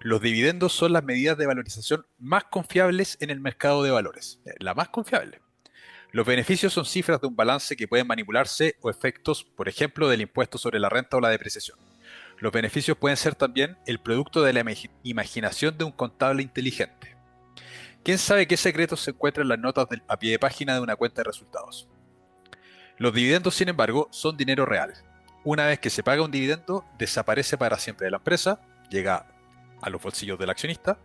Los dividendos son las medidas de valorización más confiables en el mercado de valores. La más confiable. Los beneficios son cifras de un balance que pueden manipularse o efectos, por ejemplo, del impuesto sobre la renta o la depreciación. Los beneficios pueden ser también el producto de la imaginación de un contable inteligente. ¿Quién sabe qué secretos se encuentran en las notas a pie de página de una cuenta de resultados? Los dividendos, sin embargo, son dinero real. Una vez que se paga un dividendo, desaparece para siempre de la empresa, llega a los bolsillos del accionista.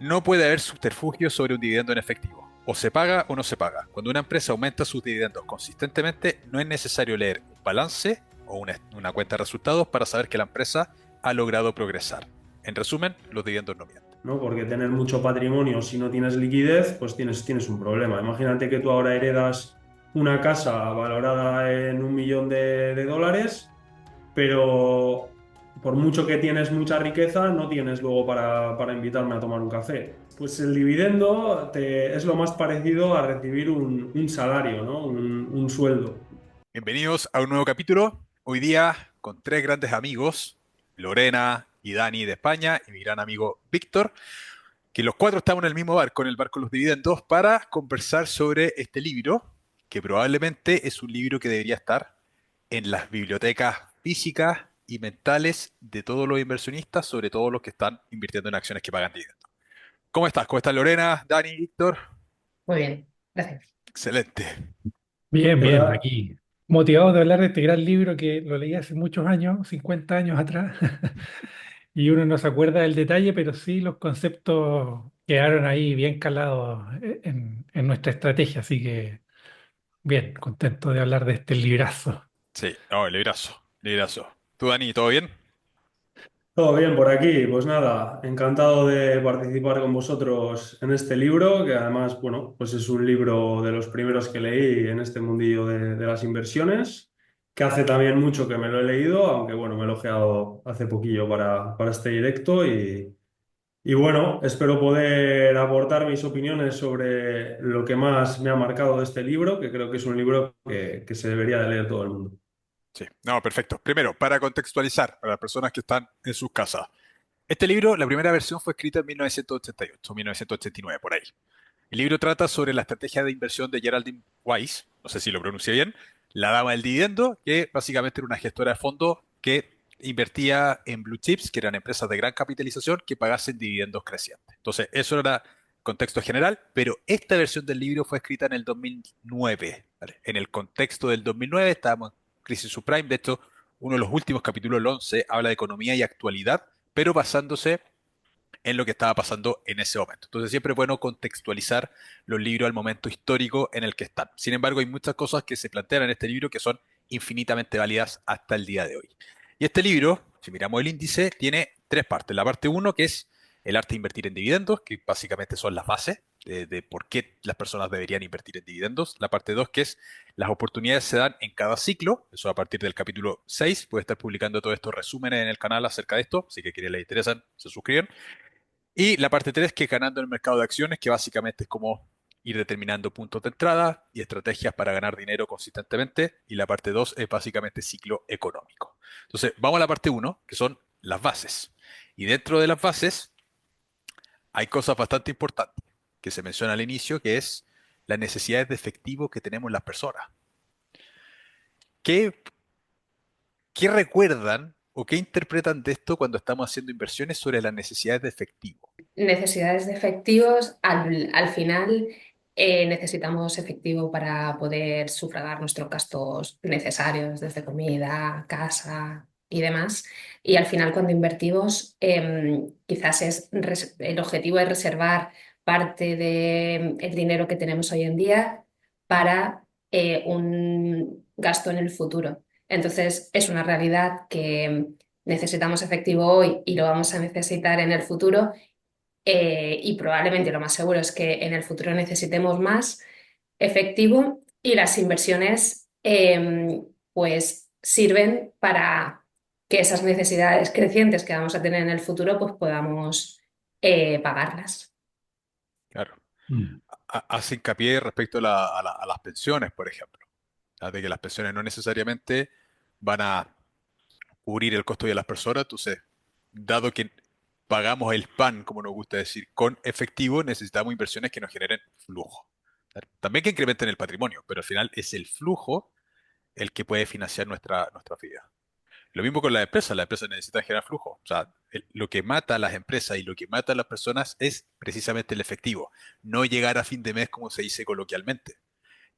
No puede haber subterfugio sobre un dividendo en efectivo. O se paga o no se paga. Cuando una empresa aumenta sus dividendos consistentemente, no es necesario leer un balance o una cuenta de resultados para saber que la empresa ha logrado progresar. En resumen, los dividendos no mienten. ¿No? Porque tener mucho patrimonio, si no tienes liquidez, pues tienes un problema. Imagínate que tú ahora heredas una casa valorada en 1 millón de dólares, pero por mucho que tienes mucha riqueza, no tienes luego para invitarme a tomar un café. Pues el dividendo es lo más parecido a recibir un salario, ¿no? Un sueldo. Bienvenidos a un nuevo capítulo. Hoy día con tres grandes amigos, Lorena y Dani de España y mi gran amigo Víctor, que los cuatro estamos en el mismo barco, en el barco de los dividendos, para conversar sobre este libro, que probablemente es un libro que debería estar en las bibliotecas físicas y mentales de todos los inversionistas, sobre todo los que están invirtiendo en acciones que pagan dividendos. ¿Cómo estás? ¿Cómo estás, Lorena, Dani, Víctor? Muy bien, gracias. Excelente. Bien, bien, ¿Verdad? aquí. Motivado de hablar de este gran libro que lo leí hace muchos años, 50 años atrás, y uno no se acuerda del detalle, pero sí los conceptos quedaron ahí bien calados en nuestra estrategia, así que bien, contento de hablar de este librazo. Sí, no, librazo, librazo. ¿Tú, Dani, todo bien? Todo bien por aquí, pues nada, encantado de participar con vosotros en este libro, que además, bueno, pues es un libro de los primeros que leí en este mundillo de las inversiones, que hace también mucho que me lo he leído, aunque bueno, me lo he ojeado hace poquillo para este directo y bueno, espero poder aportar mis opiniones sobre lo que más me ha marcado de este libro, que creo que es un libro que se debería de leer todo el mundo. Sí, no, perfecto. Primero, para contextualizar, para las personas que están en sus casas. Este libro, la primera versión fue escrita en 1988, 1989, por ahí. El libro trata sobre la estrategia de inversión de Geraldine Weiss, no sé si lo pronuncié bien, la dama del dividendo, que básicamente era una gestora de fondos que invertía en blue chips, que eran empresas de gran capitalización que pagasen dividendos crecientes. Entonces, eso era contexto general, pero esta versión del libro fue escrita en el 2009. ¿Vale? En el contexto del 2009 estábamos en crisis subprime, de hecho, uno de los últimos capítulos, el 11, habla de economía y actualidad, pero basándose en lo que estaba pasando en ese momento. Entonces siempre es bueno contextualizar los libros al momento histórico en el que están. Sin embargo, hay muchas cosas que se plantean en este libro que son infinitamente válidas hasta el día de hoy. Y este libro, si miramos el índice, tiene tres partes. La parte uno, que es el arte de invertir en dividendos, que básicamente son las bases de por qué las personas deberían invertir en dividendos. La parte 2, que es las oportunidades se dan en cada ciclo. Eso a partir del capítulo 6. Puede estar publicando todos estos resúmenes en el canal acerca de esto. Así que quienes les interesan, se suscriben. Y la parte 3 que es ganando en el mercado de acciones, que básicamente es como ir determinando puntos de entrada y estrategias para ganar dinero consistentemente. Y la parte 2 es básicamente ciclo económico. Entonces, vamos a la parte uno que son las bases. Y dentro de las bases hay cosas bastante importantes que se menciona al inicio, que es las necesidades de efectivo que tenemos las personas. ¿Qué, qué recuerdan o qué interpretan de esto cuando estamos haciendo inversiones sobre las necesidades de efectivo? Necesidades de efectivos, al final necesitamos efectivo para poder sufragar nuestros gastos necesarios, desde comida, casa y demás. Y al final cuando invertimos, quizás el objetivo es reservar parte del dinero que tenemos hoy en día para un gasto en el futuro. Entonces es una realidad que necesitamos efectivo hoy y lo vamos a necesitar en el futuro y probablemente lo más seguro es que en el futuro necesitemos más efectivo y las inversiones pues sirven para que esas necesidades crecientes que vamos a tener en el futuro pues podamos pagarlas. Claro. Mm. Hace hincapié respecto a las pensiones, por ejemplo. De que las pensiones no necesariamente van a cubrir el costo de las personas, entonces dado que pagamos el pan, como nos gusta decir, con efectivo, necesitamos inversiones que nos generen flujo. También que incrementen el patrimonio, pero al final es el flujo el que puede financiar nuestra vida. Lo mismo con las empresas necesitan generar flujo. O sea, lo que mata a las empresas y lo que mata a las personas es precisamente el efectivo, no llegar a fin de mes como se dice coloquialmente.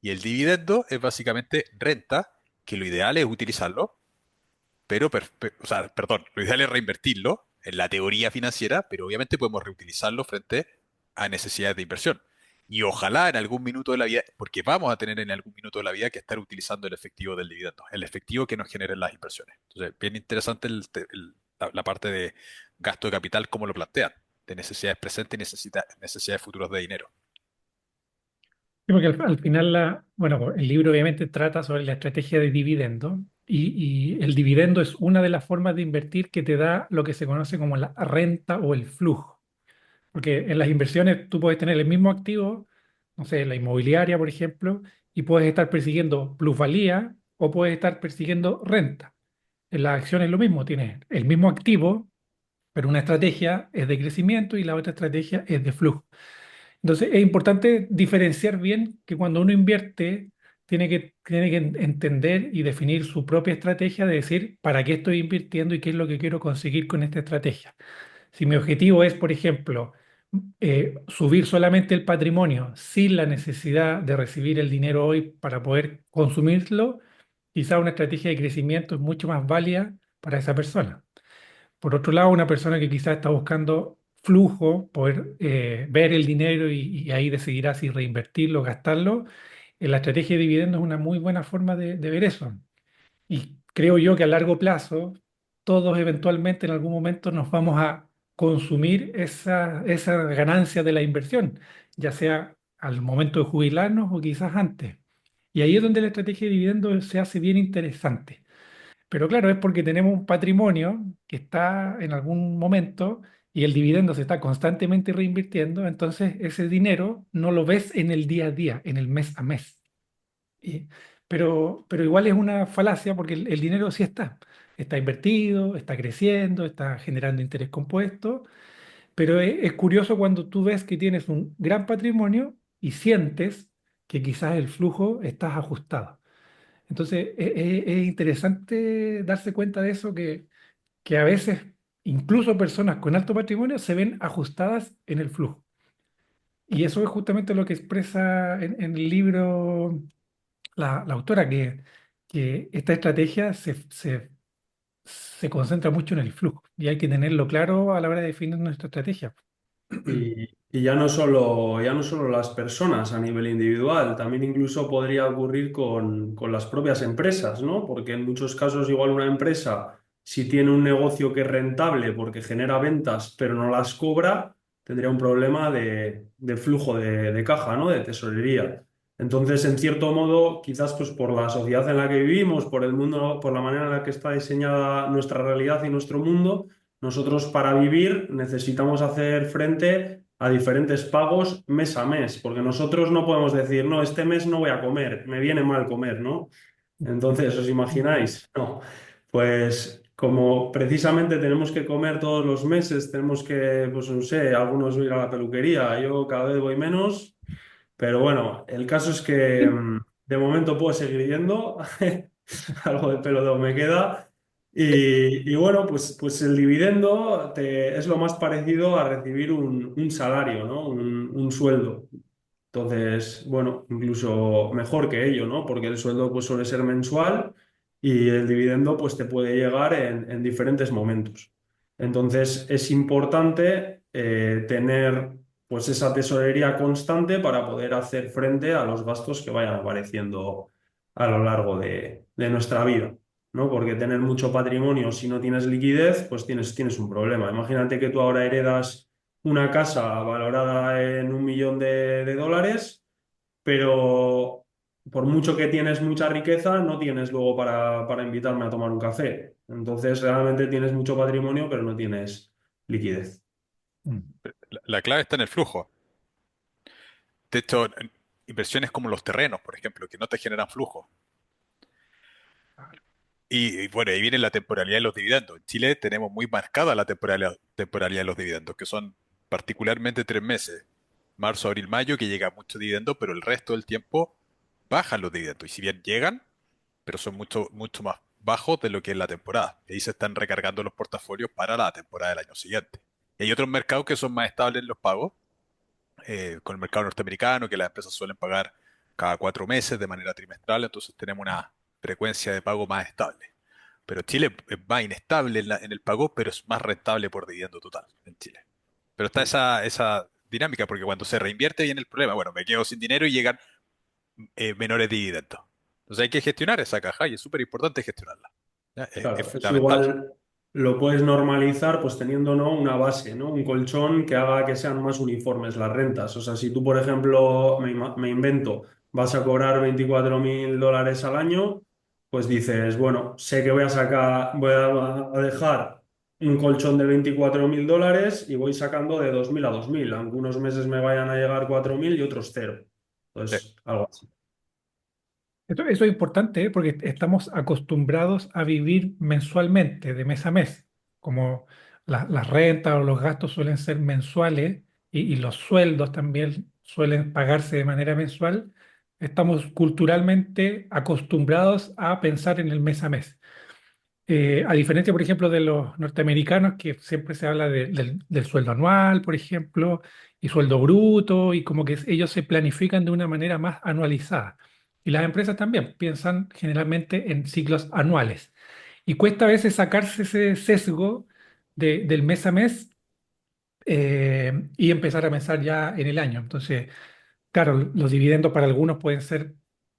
Y el dividendo es básicamente renta, que lo ideal es utilizarlo, pero, o sea, perdón, lo ideal es reinvertirlo en la teoría financiera, pero obviamente podemos reutilizarlo frente a necesidades de inversión. Y ojalá en algún minuto de la vida, porque vamos a tener en algún minuto de la vida que estar utilizando el efectivo del dividendo, el efectivo que nos generen las inversiones. Entonces, bien interesante la parte de gasto de capital, como lo plantean, de necesidades presentes y necesidades futuras de dinero. Sí, porque al final, bueno, el libro obviamente trata sobre la estrategia de dividendo y el dividendo es una de las formas de invertir que te da lo que se conoce como la renta o el flujo. Porque en las inversiones tú puedes tener el mismo activo, no sé, la inmobiliaria, por ejemplo, y puedes estar persiguiendo plusvalía o puedes estar persiguiendo renta. En las acciones lo mismo, tienes el mismo activo, pero una estrategia es de crecimiento y la otra estrategia es de flujo. Entonces, es importante diferenciar bien que cuando uno invierte, tiene que entender y definir su propia estrategia de decir para qué estoy invirtiendo y qué es lo que quiero conseguir con esta estrategia. Si mi objetivo es, por ejemplo, subir solamente el patrimonio sin la necesidad de recibir el dinero hoy para poder consumirlo, quizá una estrategia de crecimiento es mucho más válida para esa persona. Por otro lado, una persona que quizás está buscando flujo, poder ver el dinero y ahí decidirá si reinvertirlo o gastarlo, la estrategia de dividendos es una muy buena forma de ver eso. Y creo yo que a largo plazo, todos eventualmente en algún momento nos vamos a consumir esa ganancia de la inversión, ya sea al momento de jubilarnos o quizás antes. Y ahí es donde la estrategia de dividendos se hace bien interesante. Pero claro, es porque tenemos un patrimonio que está en algún momento y el dividendo se está constantemente reinvirtiendo, entonces ese dinero no lo ves en el día a día, en el mes a mes. Y- pero igual es una falacia porque el dinero sí está invertido, está creciendo, está generando interés compuesto, pero es curioso cuando tú ves que tienes un gran patrimonio y sientes que quizás el flujo está ajustado. Entonces, es interesante darse cuenta de eso, que a veces incluso personas con alto patrimonio se ven ajustadas en el flujo. Y eso es justamente lo que expresa en el libro la autora, que esta estrategia se concentra mucho en el flujo y hay que tenerlo claro a la hora de definir nuestra estrategia. Y ya no solo las personas a nivel individual, también incluso podría ocurrir con las propias empresas, ¿no? Porque en muchos casos igual una empresa, si tiene un negocio que es rentable porque genera ventas pero no las cobra, tendría un problema de flujo de caja, ¿no? De tesorería. Entonces, en cierto modo, quizás pues por la sociedad en la que vivimos, por el mundo, por la manera en la que está diseñada nuestra realidad y nuestro mundo, nosotros para vivir necesitamos hacer frente a diferentes pagos mes a mes, porque nosotros no podemos decir, no, este mes no voy a comer, me viene mal comer, ¿no? Entonces, ¿os imagináis? No. Pues como precisamente tenemos que comer todos los meses, tenemos que, pues no sé, algunos ir a la peluquería, yo cada vez voy menos, pero bueno, el caso es que de momento puedo seguir yendo, algo de pelo me queda. Y bueno, pues el dividendo es lo más parecido a recibir un salario, ¿no? Un sueldo. Entonces, bueno, incluso mejor que ello, ¿no? Porque el sueldo pues suele ser mensual y el dividendo pues te puede llegar en diferentes momentos. Entonces, es importante tener pues esa tesorería constante para poder hacer frente a los gastos que vayan apareciendo a lo largo de nuestra vida, ¿no? Porque tener mucho patrimonio si no tienes liquidez, pues tienes un problema. Imagínate que tú ahora heredas una casa valorada en 1 millón de dólares, pero por mucho que tienes mucha riqueza, no tienes luego para invitarme a tomar un café. Entonces, realmente tienes mucho patrimonio, pero no tienes liquidez. Mm. La clave está en el flujo. De hecho, inversiones como los terrenos, por ejemplo, que no te generan flujo. Y bueno, ahí viene la temporalidad de los dividendos. En Chile tenemos muy marcada la temporalidad de los dividendos, que son particularmente 3 meses, marzo, abril, mayo, que llega mucho dividendo, pero el resto del tiempo bajan los dividendos. Y si bien llegan, pero son mucho, mucho más bajos de lo que es la temporada. Y ahí se están recargando los portafolios para la temporada del año siguiente. Y hay otros mercados que son más estables en los pagos, con el mercado norteamericano, que las empresas suelen pagar cada 4 meses de manera trimestral, entonces tenemos una frecuencia de pago más estable. Pero Chile es más inestable en el pago, pero es más rentable por dividendo total en Chile. Pero está esa dinámica, porque cuando se reinvierte viene el problema. Bueno, me quedo sin dinero y llegan menores dividendos. Entonces hay que gestionar esa caja y es súper importante gestionarla. ¿Ya? Es Claro, eso fundamental. igual lo puedes normalizar pues teniendo, ¿no? Una base, ¿no? Un colchón que haga que sean más uniformes las rentas. O sea, si tú, por ejemplo, me invento, vas a cobrar 24.000 dólares al año, pues dices, bueno, sé que voy a dejar un colchón de 24.000 dólares y voy sacando de 2.000 a 2.000. Algunos meses me vayan a llegar 4.000 y otros cero. Sí, Entonces, algo así. Eso es importante, ¿eh? Porque estamos acostumbrados a vivir mensualmente, de mes a mes. Como las rentas o los gastos suelen ser mensuales y los sueldos también suelen pagarse de manera mensual, estamos culturalmente acostumbrados a pensar en el mes a mes. A diferencia, por ejemplo, de los norteamericanos, que siempre se habla del sueldo anual, por ejemplo, y sueldo bruto, y como que ellos se planifican de una manera más anualizada. Y las empresas también piensan generalmente en ciclos anuales. Y cuesta a veces sacarse ese sesgo del mes a mes y empezar a pensar ya en el año. Entonces, claro, los dividendos para algunos pueden ser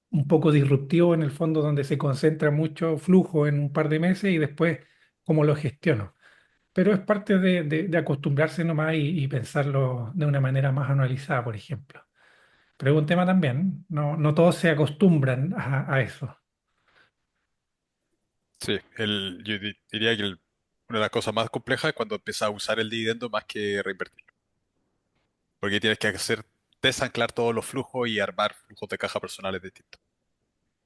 un poco disruptivos en el fondo, donde se concentra mucho flujo en un par de meses y después cómo lo gestiono. Pero es parte de acostumbrarse nomás y pensarlo de una manera más anualizada, por ejemplo. Pero es un tema también, no todos se acostumbran a eso. sí. Diría que una de las cosas más complejas es cuando empiezas a usar el dividendo más que reinvertirlo. Porque tienes que desanclar todos los flujos y armar flujos de caja personales distintos.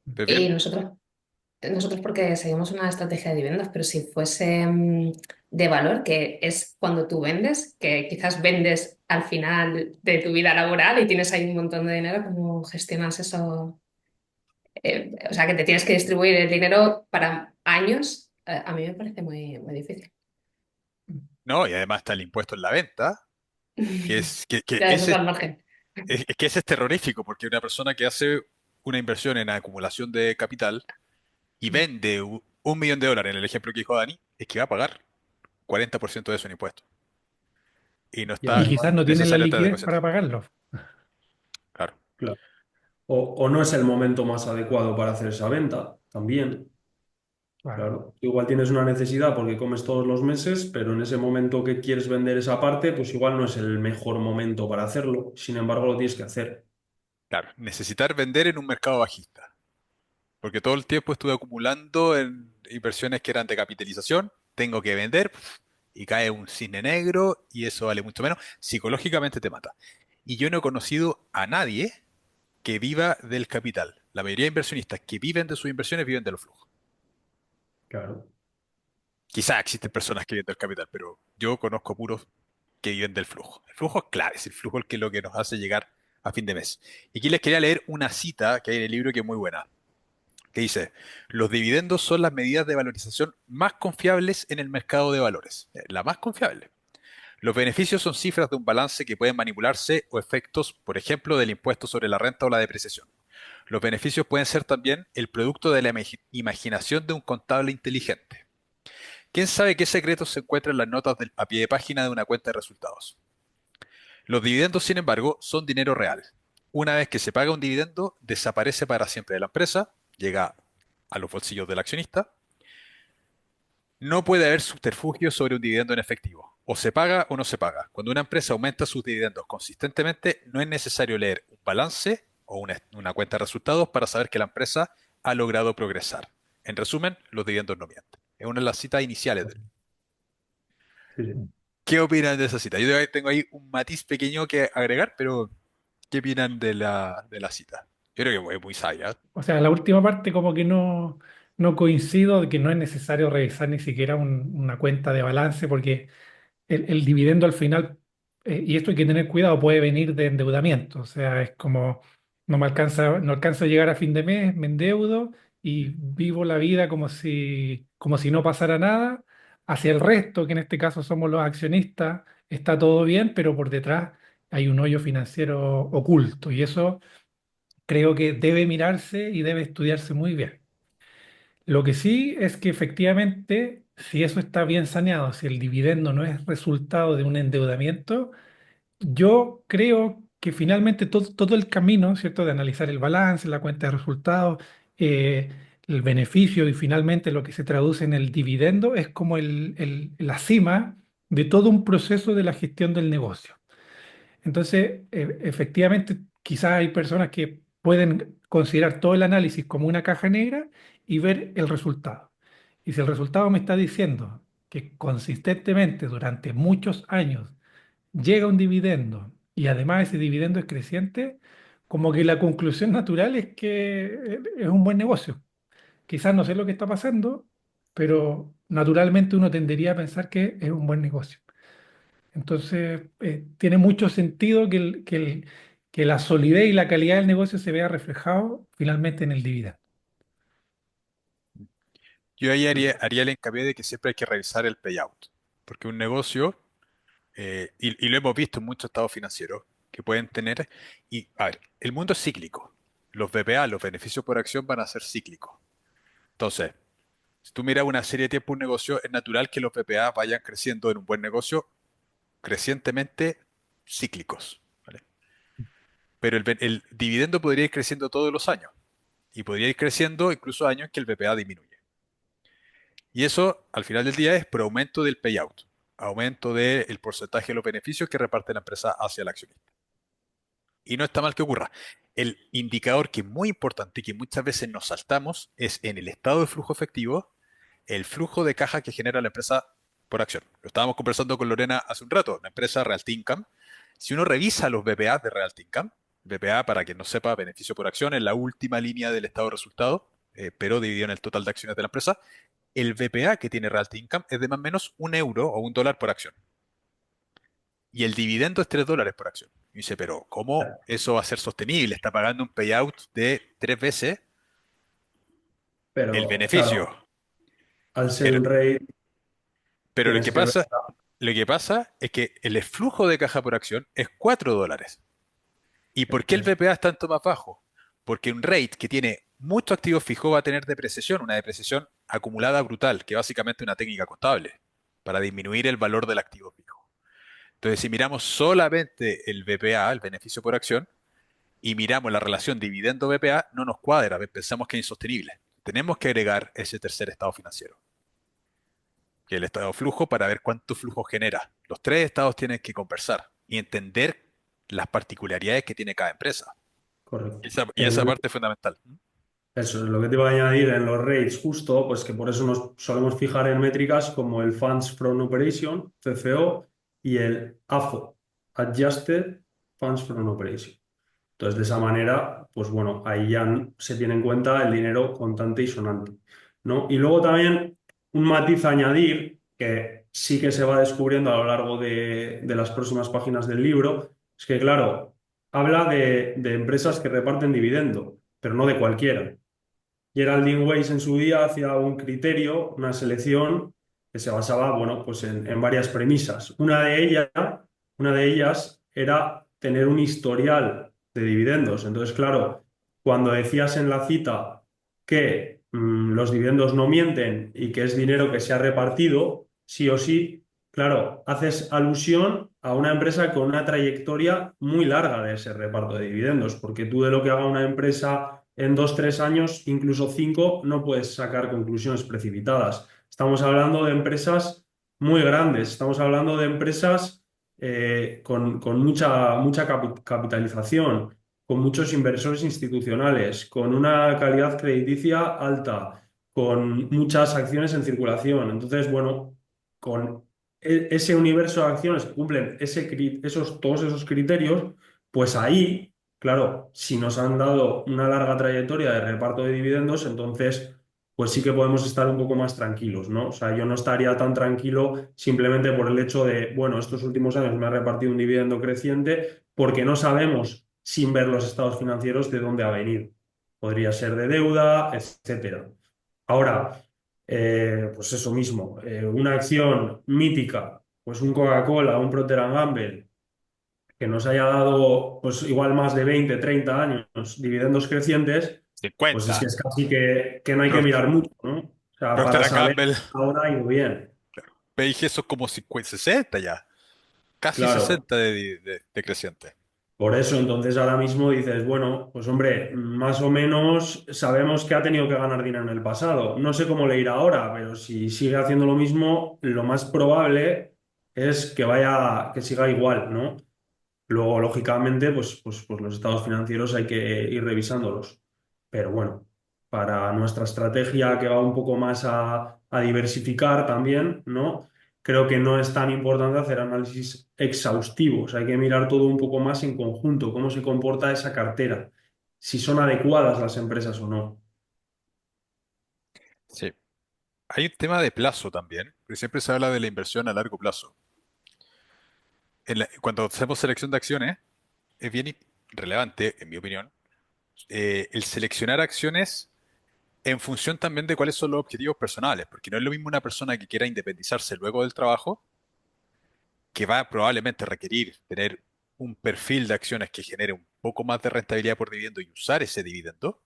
¿Ves bien? Y nosotros porque seguimos una estrategia de dividendos, pero si fuese de valor, que es cuando tú vendes, que quizás vendes al final de tu vida laboral y tienes ahí un montón de dinero, ¿cómo gestionas eso? O sea, que te tienes que distribuir el dinero para años, a mí me parece muy, muy difícil. No, y además está el impuesto en la venta, que es que Ya, eso es ese al margen. es que ese es terrorífico, porque una persona que hace una inversión en acumulación de capital y vende 1 millón de dólares, en el ejemplo que dijo Dani, es que va a pagar 40% de eso en impuestos. Y no Y Y está quizás además, no tienen la necesariamente liquidez para consciente. pagarlo. Claro, claro. O no es el momento más adecuado para hacer esa venta, también. Claro. Claro, tú igual tienes una necesidad porque comes todos los meses, pero en ese momento que quieres vender esa parte, pues igual no es el mejor momento para hacerlo. Sin embargo, lo tienes que hacer. claro. Necesitar vender en un mercado bajista. Porque todo el tiempo estuve acumulando en inversiones que eran de capitalización, tengo que vender y cae un cisne negro y eso vale mucho menos. Psicológicamente te mata. Y yo no he conocido a nadie que viva del capital. La mayoría de inversionistas que viven de sus inversiones viven de los flujos. Claro. Quizás existen personas que viven del capital, pero yo conozco puros que viven del flujo. El flujo es clave, es el flujo el que es lo que nos hace llegar a fin de mes. Y aquí les quería leer una cita que hay en el libro que es muy buena, que dice, los dividendos son las medidas de valorización más confiables en el mercado de valores. La más confiable. Los beneficios son cifras de un balance que pueden manipularse o efectos, por ejemplo, del impuesto sobre la renta o la depreciación. Los beneficios pueden ser también el producto de la imaginación de un contable inteligente. ¿Quién sabe qué secretos se encuentran en las notas a pie de página de una cuenta de resultados? Los dividendos, sin embargo, son dinero real. Una vez que se paga un dividendo, desaparece para siempre de la empresa, llega a los bolsillos del accionista. No puede haber subterfugio sobre un dividendo en efectivo. O se paga o no se paga. Cuando una empresa aumenta sus dividendos consistentemente, no es necesario leer un balance o una cuenta de resultados para saber que la empresa ha logrado progresar. En resumen, los dividendos no mienten. Es una de las citas iniciales del. Sí, sí. ¿Qué opinan de esa cita? Yo tengo ahí un matiz pequeño que agregar, pero ¿qué opinan de la cita? Yo creo que es muy sabia. O sea, la última parte como que no no coincido de que no es necesario revisar ni siquiera una cuenta de balance porque el dividendo al final, y esto hay que tener cuidado, puede venir de endeudamiento. O sea, es como no alcanzo a llegar a fin de mes, me endeudo y vivo la vida como si no pasara nada. Hacia el resto, que en este caso somos los accionistas, está todo bien, pero por detrás hay un hoyo financiero oculto y eso creo que debe mirarse y debe estudiarse muy bien. Lo que sí es que efectivamente, si eso está bien saneado, si el dividendo no es resultado de un endeudamiento, yo creo que finalmente todo el camino, ¿cierto?, de analizar el balance, la cuenta de resultados, eh, el beneficio y finalmente lo que se traduce en el dividendo es como la cima de todo un proceso de la gestión del negocio. Entonces, efectivamente, quizás hay personas que pueden considerar todo el análisis como una caja negra y ver el resultado. Y si el resultado me está diciendo que consistentemente durante muchos años llega un dividendo y además ese dividendo es creciente, como que la conclusión natural es que es un buen negocio. Quizás no sé lo que está pasando, pero naturalmente uno tendería a pensar que es un buen negocio. Entonces, tiene mucho sentido que la solidez y la calidad del negocio se vea reflejado finalmente en el dividendo. Yo ahí haría el hincapié de que siempre hay que revisar el payout, porque un negocio, y lo hemos visto en muchos estados financieros que pueden tener, y a ver, el mundo es cíclico. Los BPA, los beneficios por acción, van a ser cíclicos. Entonces, si tú miras una serie de tiempo un negocio, es natural que los BPA vayan creciendo en un buen negocio crecientemente cíclicos, ¿vale? Pero el dividendo podría ir creciendo todos los años y podría ir creciendo incluso años en que el BPA disminuye. Y eso, al final del día, es por aumento del payout, aumento del porcentaje de los beneficios que reparte la empresa hacia el accionista. Y no está mal que ocurra. El indicador que es muy importante y que muchas veces nos saltamos es en el estado de flujo efectivo, el flujo de caja que genera la empresa por acción. Lo estábamos conversando con Lorena hace un rato, la empresa Realty Income. Si uno revisa los BPA de Realty Income, BPA, para quien no sepa, beneficio por acción, es la última línea del estado de resultado, pero dividido en el total de acciones de la empresa. El BPA que tiene Realty Income es de más o menos €1 o $1 por acción. Y el dividendo es $3 por acción. Y dice, pero ¿cómo eso va a ser sostenible? Está pagando un payout de 3 veces el Pero beneficio. claro, al ser Pero, un rey pero tienes que ver. lo que pasa es que el flujo de caja por acción es $4. ¿Y por qué el Eso, BPA es tanto más bajo? Porque un REIT que tiene mucho activo fijo va a tener depreciación, una depreciación acumulada brutal, que básicamente es una técnica contable para disminuir el valor del activo fijo. Entonces, si miramos solamente el BPA, el beneficio por acción, y miramos la relación dividendo-BPA, no nos cuadra, pensamos que es insostenible. Tenemos que agregar ese tercer estado financiero, que es el estado de flujo, para ver cuánto flujo genera. Los tres estados tienen que conversar y entender las particularidades que tiene cada empresa. correcto. Y esa parte es fundamental. Eso es lo que te iba a añadir en los rates, justo, pues que por eso nos solemos fijar en métricas como el Funds from Operation, FFO, y el AFO, Adjusted Funds from Operation. Entonces, de esa manera, pues bueno, ahí ya se tiene en cuenta el dinero contante y sonante, ¿no? Y luego también un matiz a añadir, que sí que se va descubriendo a lo largo de las próximas páginas del libro, es que, claro, habla de empresas que reparten dividendo, pero no de cualquiera. Geraldine Weiss en su día hacía un criterio, una selección que se basaba, bueno, pues en varias premisas. Una de ellas era tener un historial de dividendos. Entonces, claro, cuando decías en la cita que los dividendos no mienten y que es dinero que se ha repartido, sí o sí, claro, haces alusión a una empresa con una trayectoria muy larga de ese reparto de dividendos, porque tú de lo que haga una empresa en 2, 3 años, incluso 5, no puedes sacar conclusiones precipitadas. Estamos hablando de empresas muy grandes, estamos hablando de empresas con mucha capitalización, con muchos inversores institucionales, con una calidad crediticia alta, con muchas acciones en circulación. Entonces, bueno, con ese universo de acciones que cumplen todos esos criterios, pues ahí, claro, si nos han dado una larga trayectoria de reparto de dividendos, entonces pues sí que podemos estar un poco más tranquilos, ¿no? O sea, yo no estaría tan tranquilo simplemente por el hecho de, bueno, estos últimos años me ha repartido un dividendo creciente porque no sabemos, sin ver los estados financieros, de dónde ha venido. Podría ser de deuda, etcétera. Ahora, pues eso mismo, una acción mítica, pues un Coca-Cola, un Procter Gamble, que nos haya dado pues igual más de 20, 30 años dividendos crecientes, pues es 50. que es casi que no hay que Pro- mirar mucho, ¿no? O sea, Procter para and saber Gamble, ahora ha ido bien. P&G son como 50, 60 ya, casi Claro. 60 de creciente. Por eso entonces ahora mismo dices, bueno, pues hombre, más o menos sabemos que ha tenido que ganar dinero en el pasado. No sé cómo le irá ahora, pero si sigue haciendo lo mismo, lo más probable es que vaya, que siga igual, ¿no? Luego, lógicamente, pues los estados financieros hay que ir revisándolos. Pero bueno, para nuestra estrategia que va un poco más a diversificar también, ¿no? Creo que no es tan importante hacer análisis exhaustivos. Hay que mirar todo un poco más en conjunto, cómo se comporta esa cartera, si son adecuadas las empresas o no. Sí. Hay un tema de plazo también, porque siempre se habla de la inversión a largo plazo. Cuando hacemos selección de acciones, es bien relevante, en mi opinión, el seleccionar acciones en función también de cuáles son los objetivos personales, porque no es lo mismo una persona que quiera independizarse luego del trabajo, que va a probablemente requerir tener un perfil de acciones que genere un poco más de rentabilidad por dividendo y usar ese dividendo,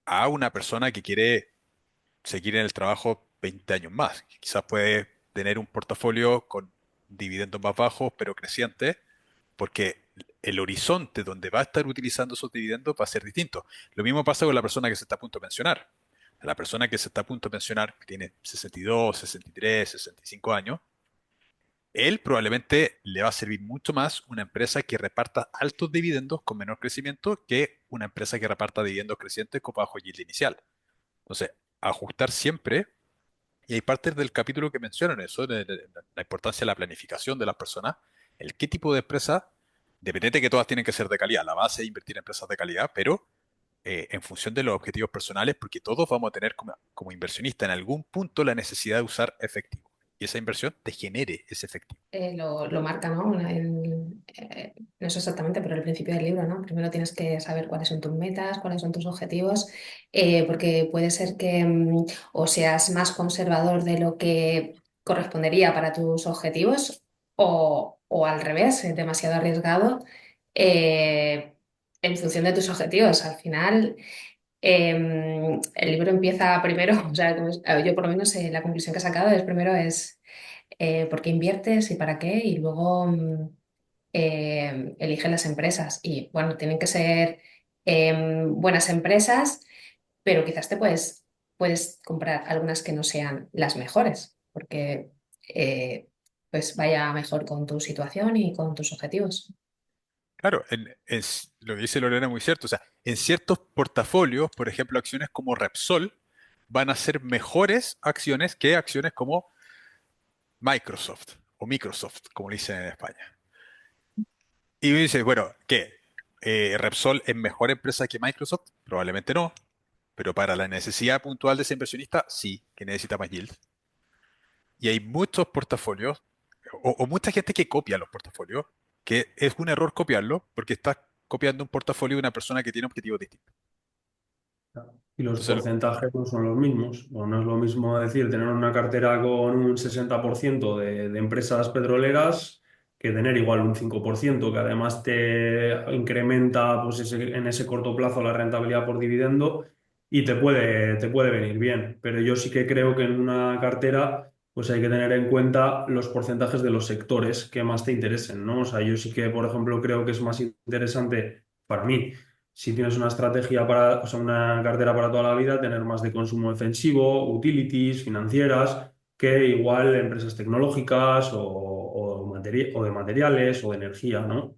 a una persona que quiere seguir en el trabajo 20 años más, que quizás puede tener un portafolio con dividendos más bajos pero crecientes, porque el horizonte donde va a estar utilizando esos dividendos va a ser distinto. Lo mismo pasa con la persona que se está a punto de pensionar. La persona que se está a punto de pensionar, que tiene 62, 63, 65 años, él probablemente le va a servir mucho más una empresa que reparta altos dividendos con menor crecimiento que una empresa que reparta dividendos crecientes con bajo yield inicial. Entonces, ajustar siempre, y hay partes del capítulo que mencionan eso, de la importancia de la planificación de las personas, el qué tipo de empresa, dependiente que todas tienen que ser de calidad, la base es invertir en empresas de calidad, pero en función de los objetivos personales, porque todos vamos a tener como inversionista en algún punto la necesidad de usar efectivo. Y esa inversión te genere ese efectivo. Lo marca, ¿no? No sé exactamente, pero el principio del libro, ¿no? Primero tienes que saber cuáles son tus metas, cuáles son tus objetivos, porque puede ser que o seas más conservador de lo que correspondería para tus objetivos o al revés, demasiado arriesgado eh, en función de tus objetivos. Al final, el libro empieza primero, o sea, yo por lo menos la conclusión que he sacado es primero es por qué inviertes y para qué, y luego elige las empresas. Y bueno, tienen que ser buenas empresas, pero quizás puedes comprar algunas que no sean las mejores, porque eh, pues vaya mejor con tu situación y con tus objetivos. Claro, lo que dice Lorena es muy cierto. O sea, en ciertos portafolios, por ejemplo, acciones como Repsol, van a ser mejores acciones que acciones como Microsoft o Microsoft, como le dicen en España. Y uno dice, bueno, ¿qué? ¿Repsol es mejor empresa que Microsoft? Probablemente no, pero para la necesidad puntual de ese inversionista, sí, que necesita más yield. Y hay muchos portafolios, o mucha gente que copia los portafolios, que es un error copiarlo, porque estás copiando un portafolio de una persona que tiene objetivos distintos. Y los Entonces, porcentajes no son los mismos. O no es lo mismo decir tener una cartera con un 60% de empresas petroleras que tener igual un 5% que además te incrementa pues, en ese corto plazo la rentabilidad por dividendo y te puede venir bien. Pero yo sí que creo que en una cartera pues hay que tener en cuenta los porcentajes de los sectores que más te interesen, ¿no? O sea, yo sí que, por ejemplo, creo que es más interesante para mí si tienes una estrategia para, o sea, una cartera para toda la vida, tener más de consumo defensivo, utilities, financieras, que igual empresas tecnológicas o de materiales o de energía, ¿no?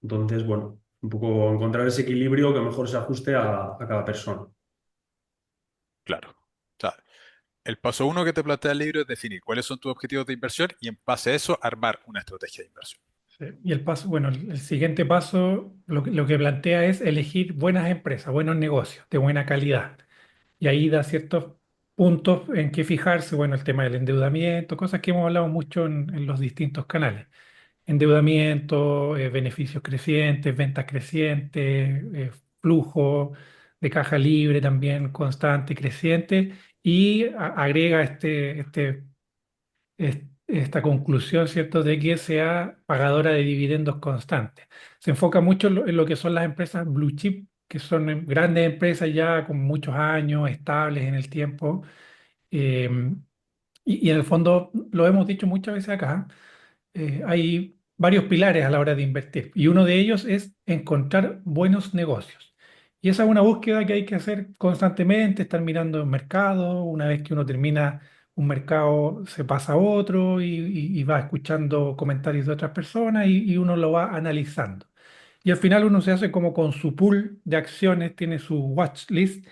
Entonces, bueno, un poco encontrar ese equilibrio que mejor se ajuste a cada persona. claro. O sea, el paso uno que te plantea el libro es definir cuáles son tus objetivos de inversión y en base a eso armar una estrategia de inversión. Sí. Y el paso, bueno, el siguiente paso lo que plantea es elegir buenas empresas, buenos negocios, de buena calidad. y ahí da ciertos puntos en que fijarse, bueno, el tema del endeudamiento, cosas que hemos hablado mucho en los distintos canales. Endeudamiento, beneficios crecientes, ventas crecientes, flujo de caja libre también constante y creciente, y agrega esta conclusión, ¿cierto?, de que sea pagadora de dividendos constantes. Se enfoca mucho en lo que son las empresas blue chip, que son grandes empresas ya con muchos años, estables en el tiempo. eh, y en el fondo, lo hemos dicho muchas veces acá, hay varios pilares a la hora de invertir y uno de ellos es encontrar buenos negocios. Y esa es una búsqueda que hay que hacer constantemente, estar mirando el mercado. Una vez que uno termina un mercado, se pasa a otro y va escuchando comentarios de otras personas y uno lo va analizando. Y al final uno se hace como con su pool de acciones, tiene su watch list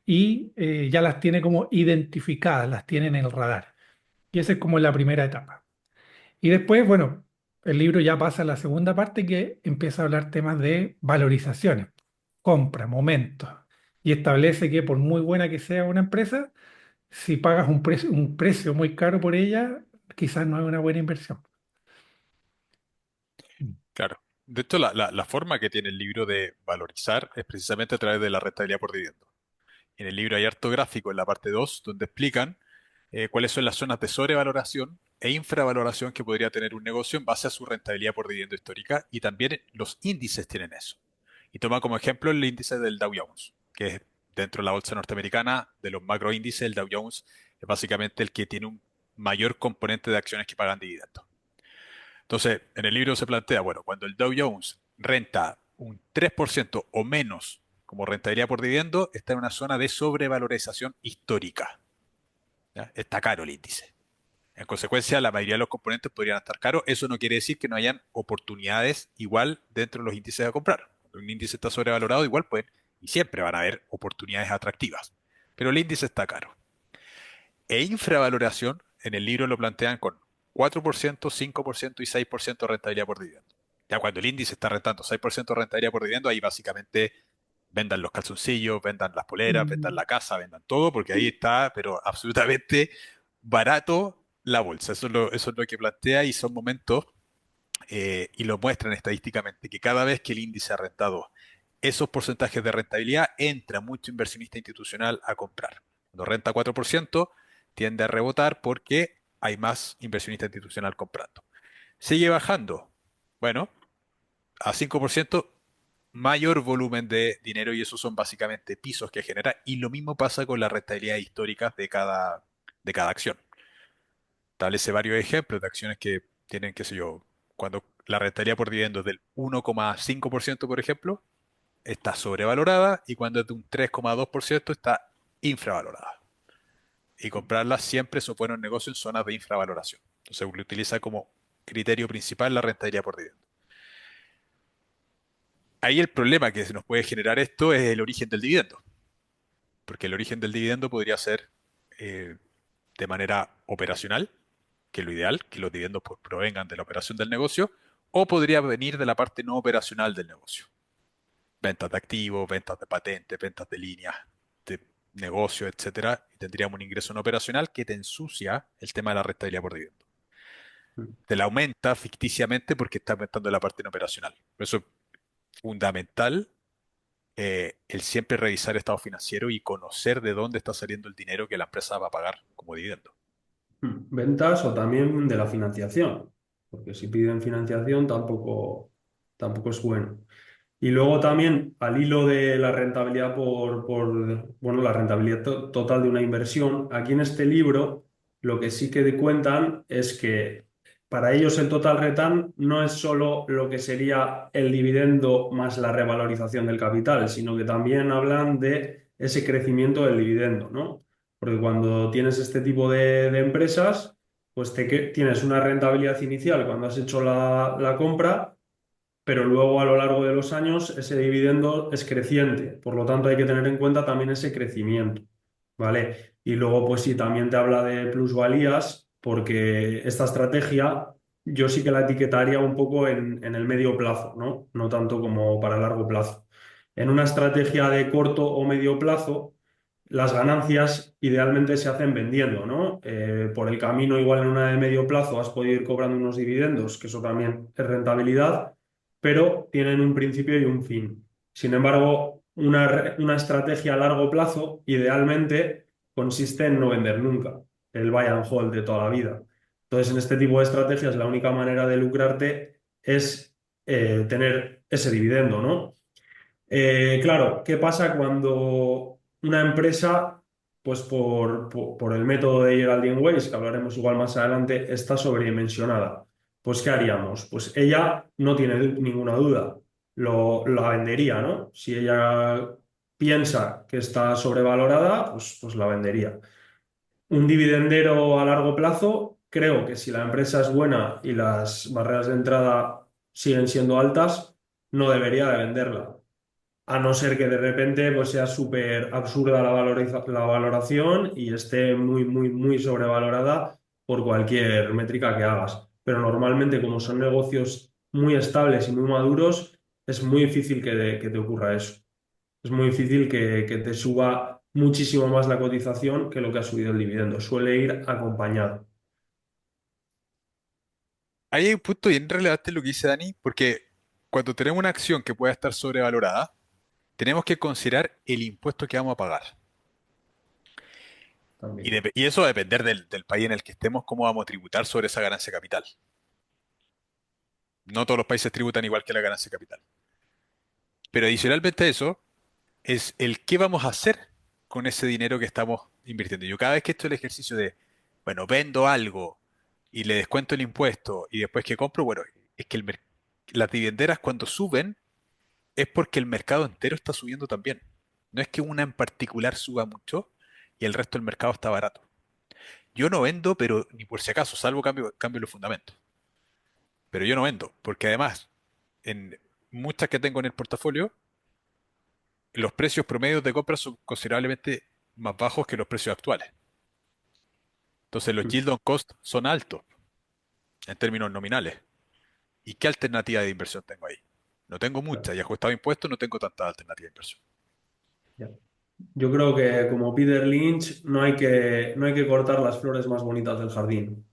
y ya las tiene como identificadas, las tiene en el radar. Y esa es como la primera etapa. Y después, bueno, el libro ya pasa a la segunda parte que empieza a hablar temas de valorizaciones, compra, momentos, y establece que por muy buena que sea una empresa, si pagas un precio muy caro por ella, quizás no es una buena inversión. Mm. Claro. De hecho, la forma que tiene el libro de valorizar es precisamente a través de la rentabilidad por dividendo. En el libro hay harto gráfico en la parte 2 donde explican cuáles son las zonas de sobrevaloración e infravaloración que podría tener un negocio en base a su rentabilidad por dividendo histórica, y también los índices tienen eso. Y toma como ejemplo el índice del Dow Jones, que es dentro de la bolsa norteamericana, de los macroíndices, el Dow Jones es básicamente el que tiene un mayor componente de acciones que pagan dividendos. Entonces, en el libro se plantea, bueno, cuando el Dow Jones renta un 3% o menos como rentabilidad por dividendo, está en una zona de sobrevalorización histórica. ¿Ya? Está caro el índice. En consecuencia, la mayoría de los componentes podrían estar caros. Eso no quiere decir que no hayan oportunidades igual dentro de los índices a comprar. Cuando un índice está sobrevalorado, igual pueden, y siempre van a haber oportunidades atractivas. Pero el índice está caro. E infravaloración, en el libro lo plantean con 4%, 5% y 6% de rentabilidad por dividendo. Ya cuando el índice está rentando 6% de rentabilidad por dividendo, ahí básicamente vendan los calzoncillos, vendan las poleras, vendan Mm. la casa, vendan todo, porque ahí está, pero absolutamente barato la bolsa. Eso es lo que plantea, y son momentos, y lo muestran estadísticamente, que cada vez que el índice ha rentado esos porcentajes de rentabilidad, entra mucho inversionista institucional a comprar. Cuando renta 4%, tiende a rebotar porque hay más inversionista institucional comprando. Sigue bajando. Bueno, a 5%, mayor volumen de dinero, y esos son básicamente pisos que genera. Y lo mismo pasa con las rentabilidades históricas de cada acción. Establece varios ejemplos de acciones que tienen, qué sé yo, cuando la rentabilidad por dividendos es del 1,5%, por ejemplo, está sobrevalorada, y cuando es de un 3,2% está infravalorada. Y comprarlas siempre supone un negocio en zonas de infravaloración. Entonces, lo utiliza como criterio principal la rentabilidad por dividendo. Ahí el problema que se nos puede generar esto es el origen del dividendo, porque el origen del dividendo podría ser eh, de manera operacional, que es lo ideal, que los dividendos pues, provengan de la operación del negocio, o podría venir de la parte no operacional del negocio. Ventas de activos, ventas de patentes, ventas de líneas de negocio, etcétera, y tendríamos un ingreso no operacional que te ensucia el tema de la rentabilidad por dividendo. Te la aumenta ficticiamente porque está aumentando la parte no operacional. Por eso es fundamental el siempre revisar el estado financiero y conocer de dónde está saliendo el dinero que la empresa va a pagar como dividendo. Ventas o también de la financiación, porque si piden financiación tampoco es bueno. Y luego también, al hilo de la rentabilidad bueno, la rentabilidad total de una inversión, aquí en este libro lo que sí que cuentan es que para ellos el total return no es solo lo que sería el dividendo más la revalorización del capital, sino que también hablan de ese crecimiento del dividendo, ¿no? Porque cuando tienes este tipo de empresas, pues tienes una rentabilidad inicial cuando has hecho la compra, pero luego a lo largo de los años ese dividendo es creciente, por lo tanto hay que tener en cuenta también ese crecimiento, ¿vale? Y luego pues sí, también te habla de plusvalías, porque esta estrategia yo sí que la etiquetaría un poco en el medio plazo, ¿no? No tanto como para largo plazo. En una estrategia de corto o medio plazo, las ganancias idealmente se hacen vendiendo, ¿no? Por el camino, igual en una de medio plazo, has podido ir cobrando unos dividendos, que eso también es rentabilidad, pero tienen un principio y un fin. Sin embargo, una estrategia a largo plazo, idealmente, consiste en no vender nunca, el buy and hold de toda la vida. Entonces, en este tipo de estrategias, la única manera de lucrarte es tener ese dividendo, ¿no? Claro, ¿qué pasa cuando una empresa, pues por el método de Geraldine Weiss, que hablaremos igual más adelante, está sobredimensionada? Pues ¿qué haríamos? Pues ella no tiene ninguna duda, la vendería, ¿no? Si ella piensa que está sobrevalorada, pues la vendería. Un dividendero a largo plazo, creo que si la empresa es buena y las barreras de entrada siguen siendo altas, no debería de venderla, a no ser que de repente pues, sea súper absurda la valoración y esté muy, muy, muy sobrevalorada por cualquier métrica que hagas. Pero normalmente, como son negocios muy estables y muy maduros, es muy difícil que te ocurra eso. Es muy difícil que te suba muchísimo más la cotización que lo que ha subido el dividendo. Suele ir acompañado. Ahí hay un punto bien relevante lo que dice Dani, porque cuando tenemos una acción que pueda estar sobrevalorada, tenemos que considerar el impuesto que vamos a pagar. Y, También. y eso va a depender del país en el que estemos, cómo vamos a tributar sobre esa ganancia de capital. No todos los países tributan igual que la ganancia de capital. Pero adicionalmente a eso, es el qué vamos a hacer con ese dinero que estamos invirtiendo. Yo cada vez que esto es el ejercicio de, bueno, vendo algo y le descuento el impuesto y después que compro, bueno, es que las dividenderas cuando suben es porque el mercado entero está subiendo también. No es que una en particular suba mucho y el resto del mercado está barato. Yo no vendo, pero ni por si acaso, salvo cambio los fundamentos. Pero yo no vendo, porque además, en muchas que tengo en el portafolio, los precios promedios de compra son considerablemente más bajos que los precios actuales. Entonces los yield on cost son altos en términos nominales. ¿Y qué alternativa de inversión tengo ahí? No tengo muchas y ajustado a impuestos no tengo tantas alternativas de inversión. Ya. Yo creo que como Peter Lynch no hay que cortar las flores más bonitas del jardín.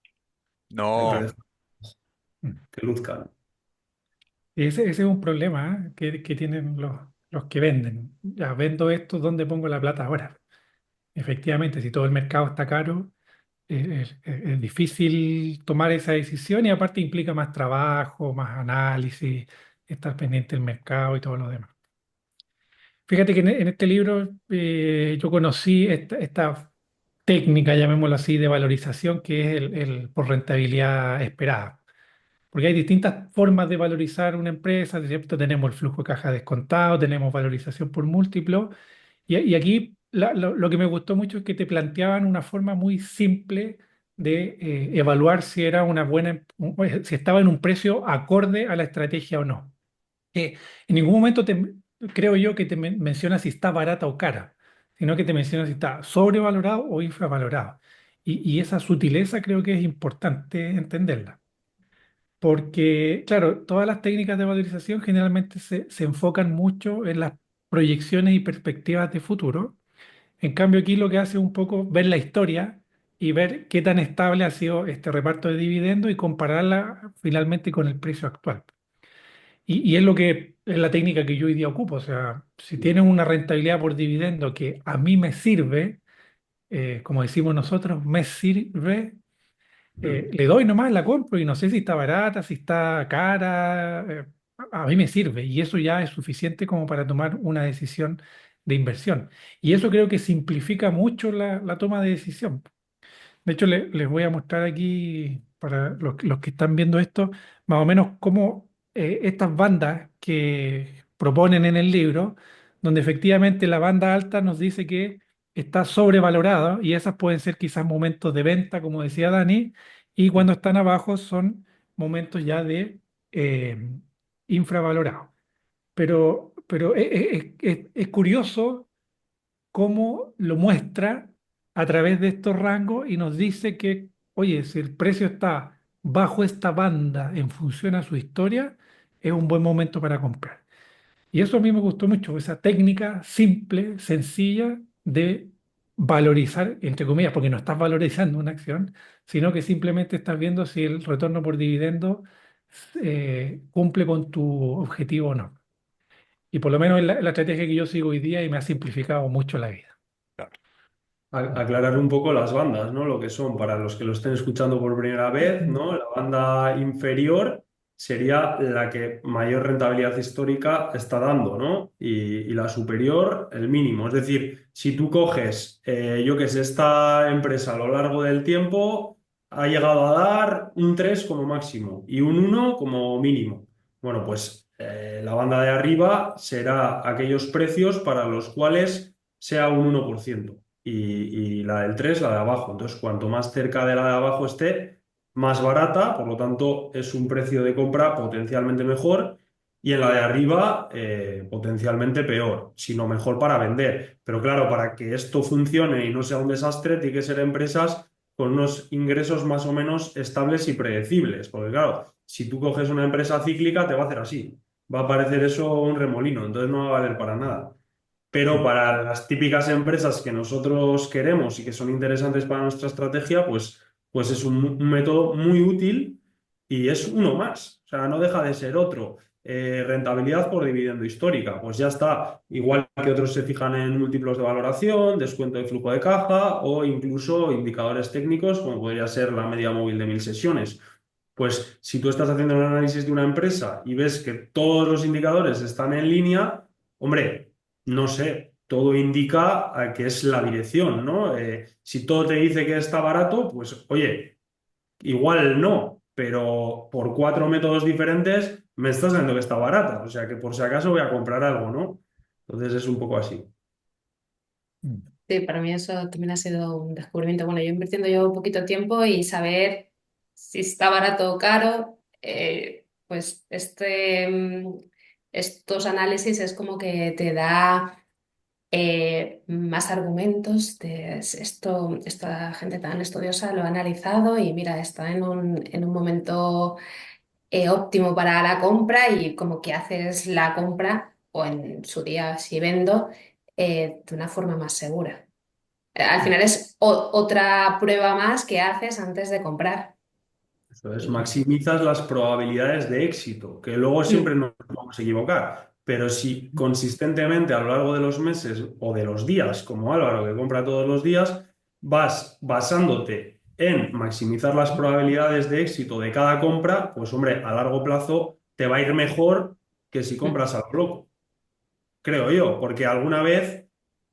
Hay que No, dejar que luzcan. Ese es un problema, que tienen los que venden. Ya vendo esto, ¿dónde pongo la plata ahora? Efectivamente, si todo el mercado está caro, es difícil tomar esa decisión y aparte implica más trabajo, más análisis, estar pendiente del mercado y todo lo demás. Fíjate que en este libro yo conocí esta técnica, llamémoslo así, de valorización, que es el por rentabilidad esperada. Porque hay distintas formas de valorizar una empresa, ¿cierto? Tenemos el flujo de caja descontado, tenemos valorización por múltiplo, y aquí lo que me gustó mucho es que te planteaban una forma muy simple de evaluar si era una si estaba en un precio acorde a la estrategia o no. En ningún momento creo yo que menciona si está barata o cara, sino que te menciona si está sobrevalorado o infravalorado. Y esa sutileza creo que es importante entenderla. Porque, claro, todas las técnicas de valorización generalmente se enfocan mucho en las proyecciones y perspectivas de futuro. En cambio, aquí lo que hace es un poco ver la historia y ver qué tan estable ha sido este reparto de dividendos y compararla finalmente con el precio actual. Y es lo que es la técnica que yo hoy día ocupo. O sea, si tienes una rentabilidad por dividendo que a mí me sirve, como decimos nosotros, me sirve, le doy nomás, la compro y no sé si está barata, si está cara, a mí me sirve y eso ya es suficiente como para tomar una decisión de inversión. Y eso creo que simplifica mucho la toma de decisión. De hecho, les voy a mostrar aquí, para los que están viendo esto, más o menos cómo estas bandas que proponen en el libro, donde efectivamente la banda alta nos dice que está sobrevalorada y esas pueden ser quizás momentos de venta, como decía Dani, y cuando están abajo son momentos ya de infravalorado. Pero es curioso cómo lo muestra a través de estos rangos y nos dice que, oye, si el precio está bajo esta banda en función a su historia, es un buen momento para comprar. Y eso a mí me gustó mucho, esa técnica simple, sencilla, de valorizar, entre comillas, porque no estás valorizando una acción, sino que simplemente estás viendo si el retorno por dividendo cumple con tu objetivo o no. Y por lo menos es la estrategia que yo sigo hoy día y me ha simplificado mucho la vida. Claro. Aclarar un poco las bandas, ¿no? Lo que son para los que lo estén escuchando por primera vez, ¿no? La banda inferior sería la que mayor rentabilidad histórica está dando, ¿no? Y la superior, el mínimo. Es decir, si tú coges, yo qué sé, esta empresa a lo largo del tiempo ha llegado a dar un 3 como máximo y un uno como mínimo. Bueno, pues la banda de arriba será aquellos precios para los cuales sea un 1% y la del 3 la de abajo. Entonces, cuanto más cerca de la de abajo esté, más barata, por lo tanto, es un precio de compra potencialmente mejor. Y en la de arriba, potencialmente peor, sino mejor para vender. Pero claro, para que esto funcione y no sea un desastre, tiene que ser empresas con unos ingresos más o menos estables y predecibles. Porque claro, si tú coges una empresa cíclica, te va a hacer así. Va a parecer eso un remolino, entonces no va a valer para nada. Pero para las típicas empresas que nosotros queremos y que son interesantes para nuestra estrategia, pues es un método muy útil y es uno más. O sea, no deja de ser otro. Rentabilidad por dividendo histórica. Pues ya está. Igual que otros se fijan en múltiplos de valoración, descuento de flujo de caja o incluso indicadores técnicos, como podría ser la media móvil de 1000 sesiones. Pues si tú estás haciendo un análisis de una empresa y ves que todos los indicadores están en línea, hombre, no sé, todo indica a que es la dirección, ¿no? Si todo te dice que está barato, pues oye, igual no, pero por cuatro métodos diferentes me estás diciendo que está barata, o sea que por si acaso voy a comprar algo, ¿no? Entonces es un poco así. Mm. Sí, para mí eso también ha sido un descubrimiento. Bueno, yo invirtiendo llevo poquito tiempo y saber si está barato o caro, pues estos análisis es como que te da más argumentos. Esta gente tan estudiosa lo ha analizado y mira, está en un momento óptimo para la compra y como que haces la compra o en su día si vendo de una forma más segura. Al final es otra prueba más que haces antes de comprar. Eso es, Y, maximizas las probabilidades de éxito, que luego siempre mm, nos vamos a equivocar, pero si consistentemente a lo largo de los meses o de los días, como Álvaro que compra todos los días, vas basándote en maximizar las probabilidades de éxito de cada compra, pues hombre, a largo plazo te va a ir mejor que si mm, compras a lo loco, creo yo, porque alguna vez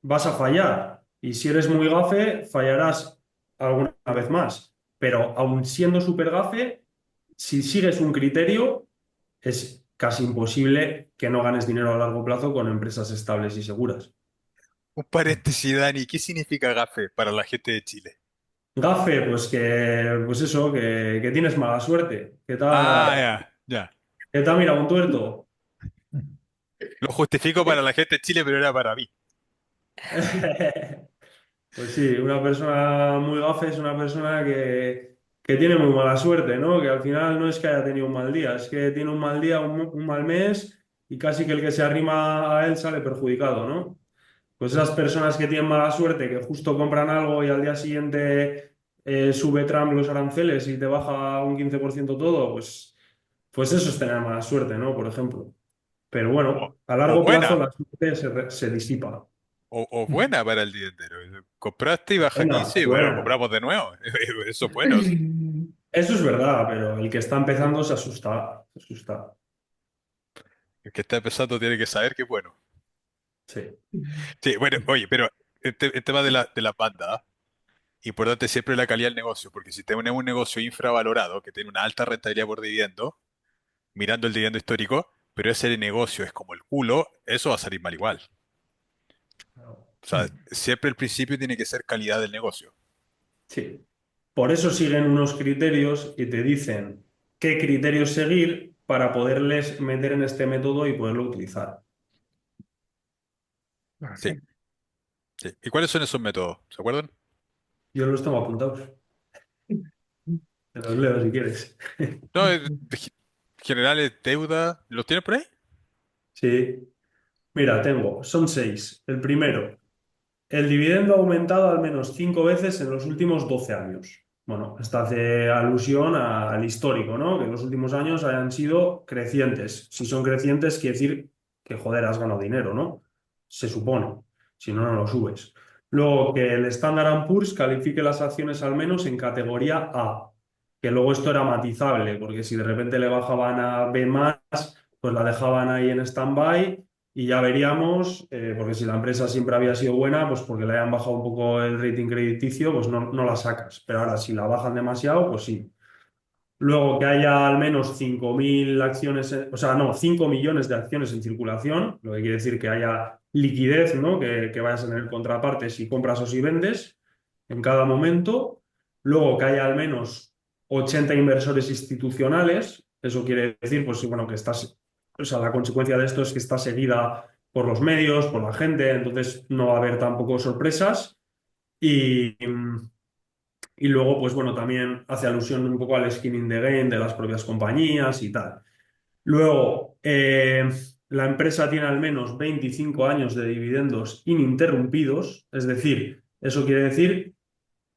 vas a fallar y si eres muy gafe, fallarás alguna vez más. Pero aun siendo súper gafe, si sigues un criterio, es casi imposible que no ganes dinero a largo plazo con empresas estables y seguras. Un paréntesis, Dani, ¿qué significa GAFE para la gente de Chile? Gafe, pues eso, que tienes mala suerte, Ah, ya, ya. que te ha mirado un tuerto. Lo justifico para la gente de Chile, pero era para mí. Pues sí, una persona muy gafe es una persona que tiene muy mala suerte, ¿no? Que al final no es que haya tenido un mal día, es que tiene un mal día, un mal mes y casi que el que se arrima a él sale perjudicado, ¿no? Pues esas personas que tienen mala suerte, que justo compran algo y al día siguiente sube Trump los aranceles y te baja un 15% todo, pues eso es tener mala suerte, ¿no? Por ejemplo. Pero O, bueno, a o largo plazo buena, la suerte se disipa. o buena para el dividendero. Compraste y baja Buena, 15, bueno, buena. compramos de nuevo. Eso es bueno. Sí. Eso es verdad, pero el que está empezando se asusta, se asusta. El que está empezando tiene que saber que es bueno. Sí. Sí, bueno, oye, pero el tema de la bandas, ¿ah? Importante siempre la calidad del negocio, porque si tenemos un negocio infravalorado que tiene una alta rentabilidad por dividendo, mirando el dividendo histórico, pero ese negocio es como el culo, eso va a salir mal igual. O sea, siempre el principio tiene que ser calidad del negocio. Sí. Por eso siguen unos criterios y te dicen qué criterios seguir para poderles meter en este método y poderlo utilizar. Sí, sí. ¿Y cuáles son esos métodos? ¿Se acuerdan? Yo los tengo apuntados. Te los leo si quieres. No, generales, deuda, ¿los tienes por ahí? Sí. Mira, son seis. El primero. el dividendo ha aumentado al menos 5 veces en los últimos 12 años. Bueno, esto hace alusión al histórico, ¿no? Que en los últimos años hayan sido crecientes. Si son crecientes, quiere decir que, joder, has ganado dinero, ¿no? Se supone. Si no, no lo subes. Luego, que el Standard Poor's califique las acciones al menos en categoría A. Que luego esto era matizable, porque si de repente le bajaban a B+, pues la dejaban ahí en stand-by y ya veríamos, porque si la empresa siempre había sido buena, pues porque le hayan bajado un poco el rating crediticio, pues no la sacas. Pero ahora, si la bajan demasiado, pues sí. Luego, que haya al menos 5.000 acciones, o sea, no, 5 millones de acciones en circulación, lo que quiere decir que haya liquidez, ¿no? Que vayas a tener contraparte si compras o si vendes en cada momento. Luego, que haya al menos 80 inversores institucionales, eso quiere decir, pues bueno, que estás, o sea, la consecuencia de esto es que está seguida por los medios, por la gente, entonces no va a haber tampoco sorpresas. Y, y luego, pues bueno, también hace alusión un poco al skin in the game de las propias compañías y tal. Luego, la empresa tiene al menos 25 años de dividendos ininterrumpidos, es decir, eso quiere decir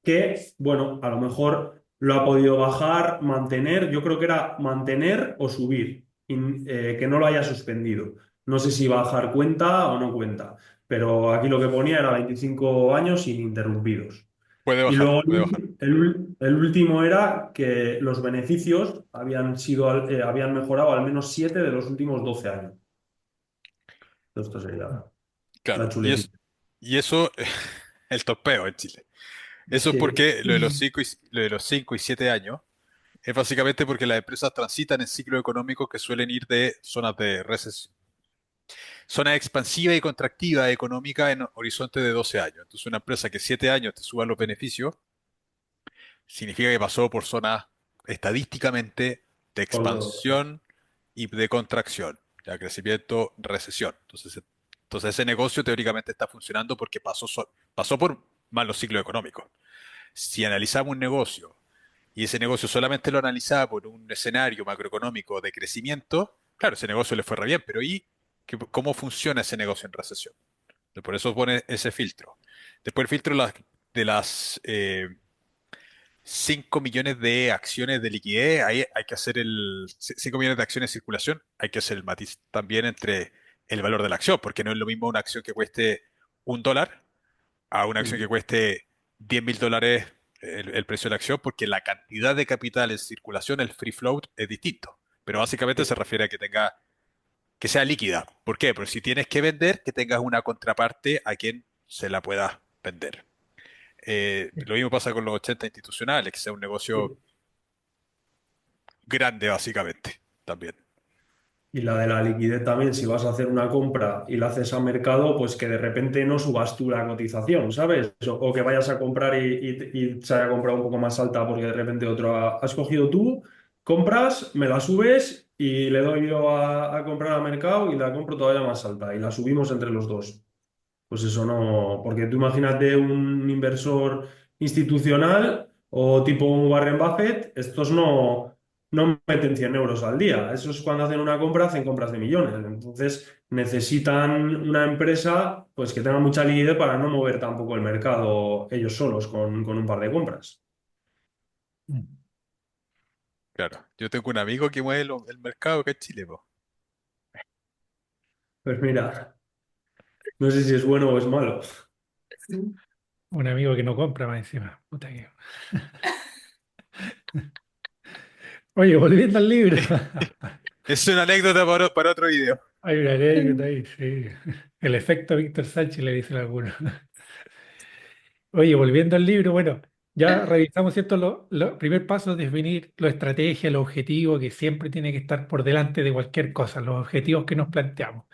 que, bueno, a lo mejor lo ha podido bajar, mantener, yo creo que era mantener o subir, que no lo haya suspendido. No sé si bajar cuenta o no cuenta, pero aquí lo que ponía era 25 años ininterrumpidos. Puede Y bajar, luego puede bajar. el último era que los beneficios habían mejorado al menos 7 de los últimos 12 años. Esto sería la Claro. chuletita. Y eso, el topeo en Chile. Eso es Sí. porque lo de los 5 y 7 años es básicamente porque las empresas transitan en ciclos económicos que suelen ir de zonas de recesión, zona expansiva y contractiva económica en horizonte de 12 años. Entonces, una empresa que 7 años te suba los beneficios significa que pasó por zonas estadísticamente de Por todo. expansión y de contracción, ya crecimiento, recesión. Entonces ese negocio teóricamente está funcionando porque pasó por malos ciclos económicos. Si analizamos un negocio y ese negocio solamente lo analizaba por un escenario macroeconómico de crecimiento, claro, ese negocio le fue re bien, pero ¿y cómo funciona ese negocio en recesión? Por eso pone ese filtro. Después el filtro de las 5 millones de acciones de liquidez, ahí hay que hacer 5 millones de acciones en circulación, hay que hacer el matiz también entre el valor de la acción, porque no es lo mismo una acción que cueste $1 a una acción que cueste $10.000 el precio de la acción, porque la cantidad de capital en circulación, el free float, es distinto. Pero básicamente se refiere a que sea líquida. ¿Por qué? Porque si tienes que vender, que tengas una contraparte a quien se la pueda vender. Lo mismo pasa con los 80 institucionales, que sea un negocio grande, básicamente, también. Y la de la liquidez también, si vas a hacer una compra y la haces a mercado, pues que de repente no subas tú la cotización, ¿sabes? O que vayas a comprar y se haya comprado un poco más alta porque de repente otro has cogido tú, compras, me la subes y le doy yo a comprar a mercado y la compro todavía más alta y la subimos entre los dos. Pues eso no, porque tú imagínate un inversor institucional o tipo un Warren Buffett, estos no meten 100 euros al día. Esos cuando hacen una compra, hacen compras de millones. Entonces necesitan una empresa pues que tenga mucha liquidez para no mover tampoco el mercado ellos solos con un par de compras. Claro, yo tengo un amigo que mueve el mercado que es Chile, po. Pues mira, no sé si es bueno o es malo. Un amigo que no compra más encima. Puta que... Oye, volviendo al libro. Es una anécdota para otro video. Hay una anécdota ahí, sí. El efecto Víctor Sánchez le dicen algunos. Oye, volviendo al libro, bueno, ya revisamos, ¿cierto? Primer paso es definir la estrategia, el objetivo que siempre tiene que estar por delante de cualquier cosa, los objetivos que nos planteamos.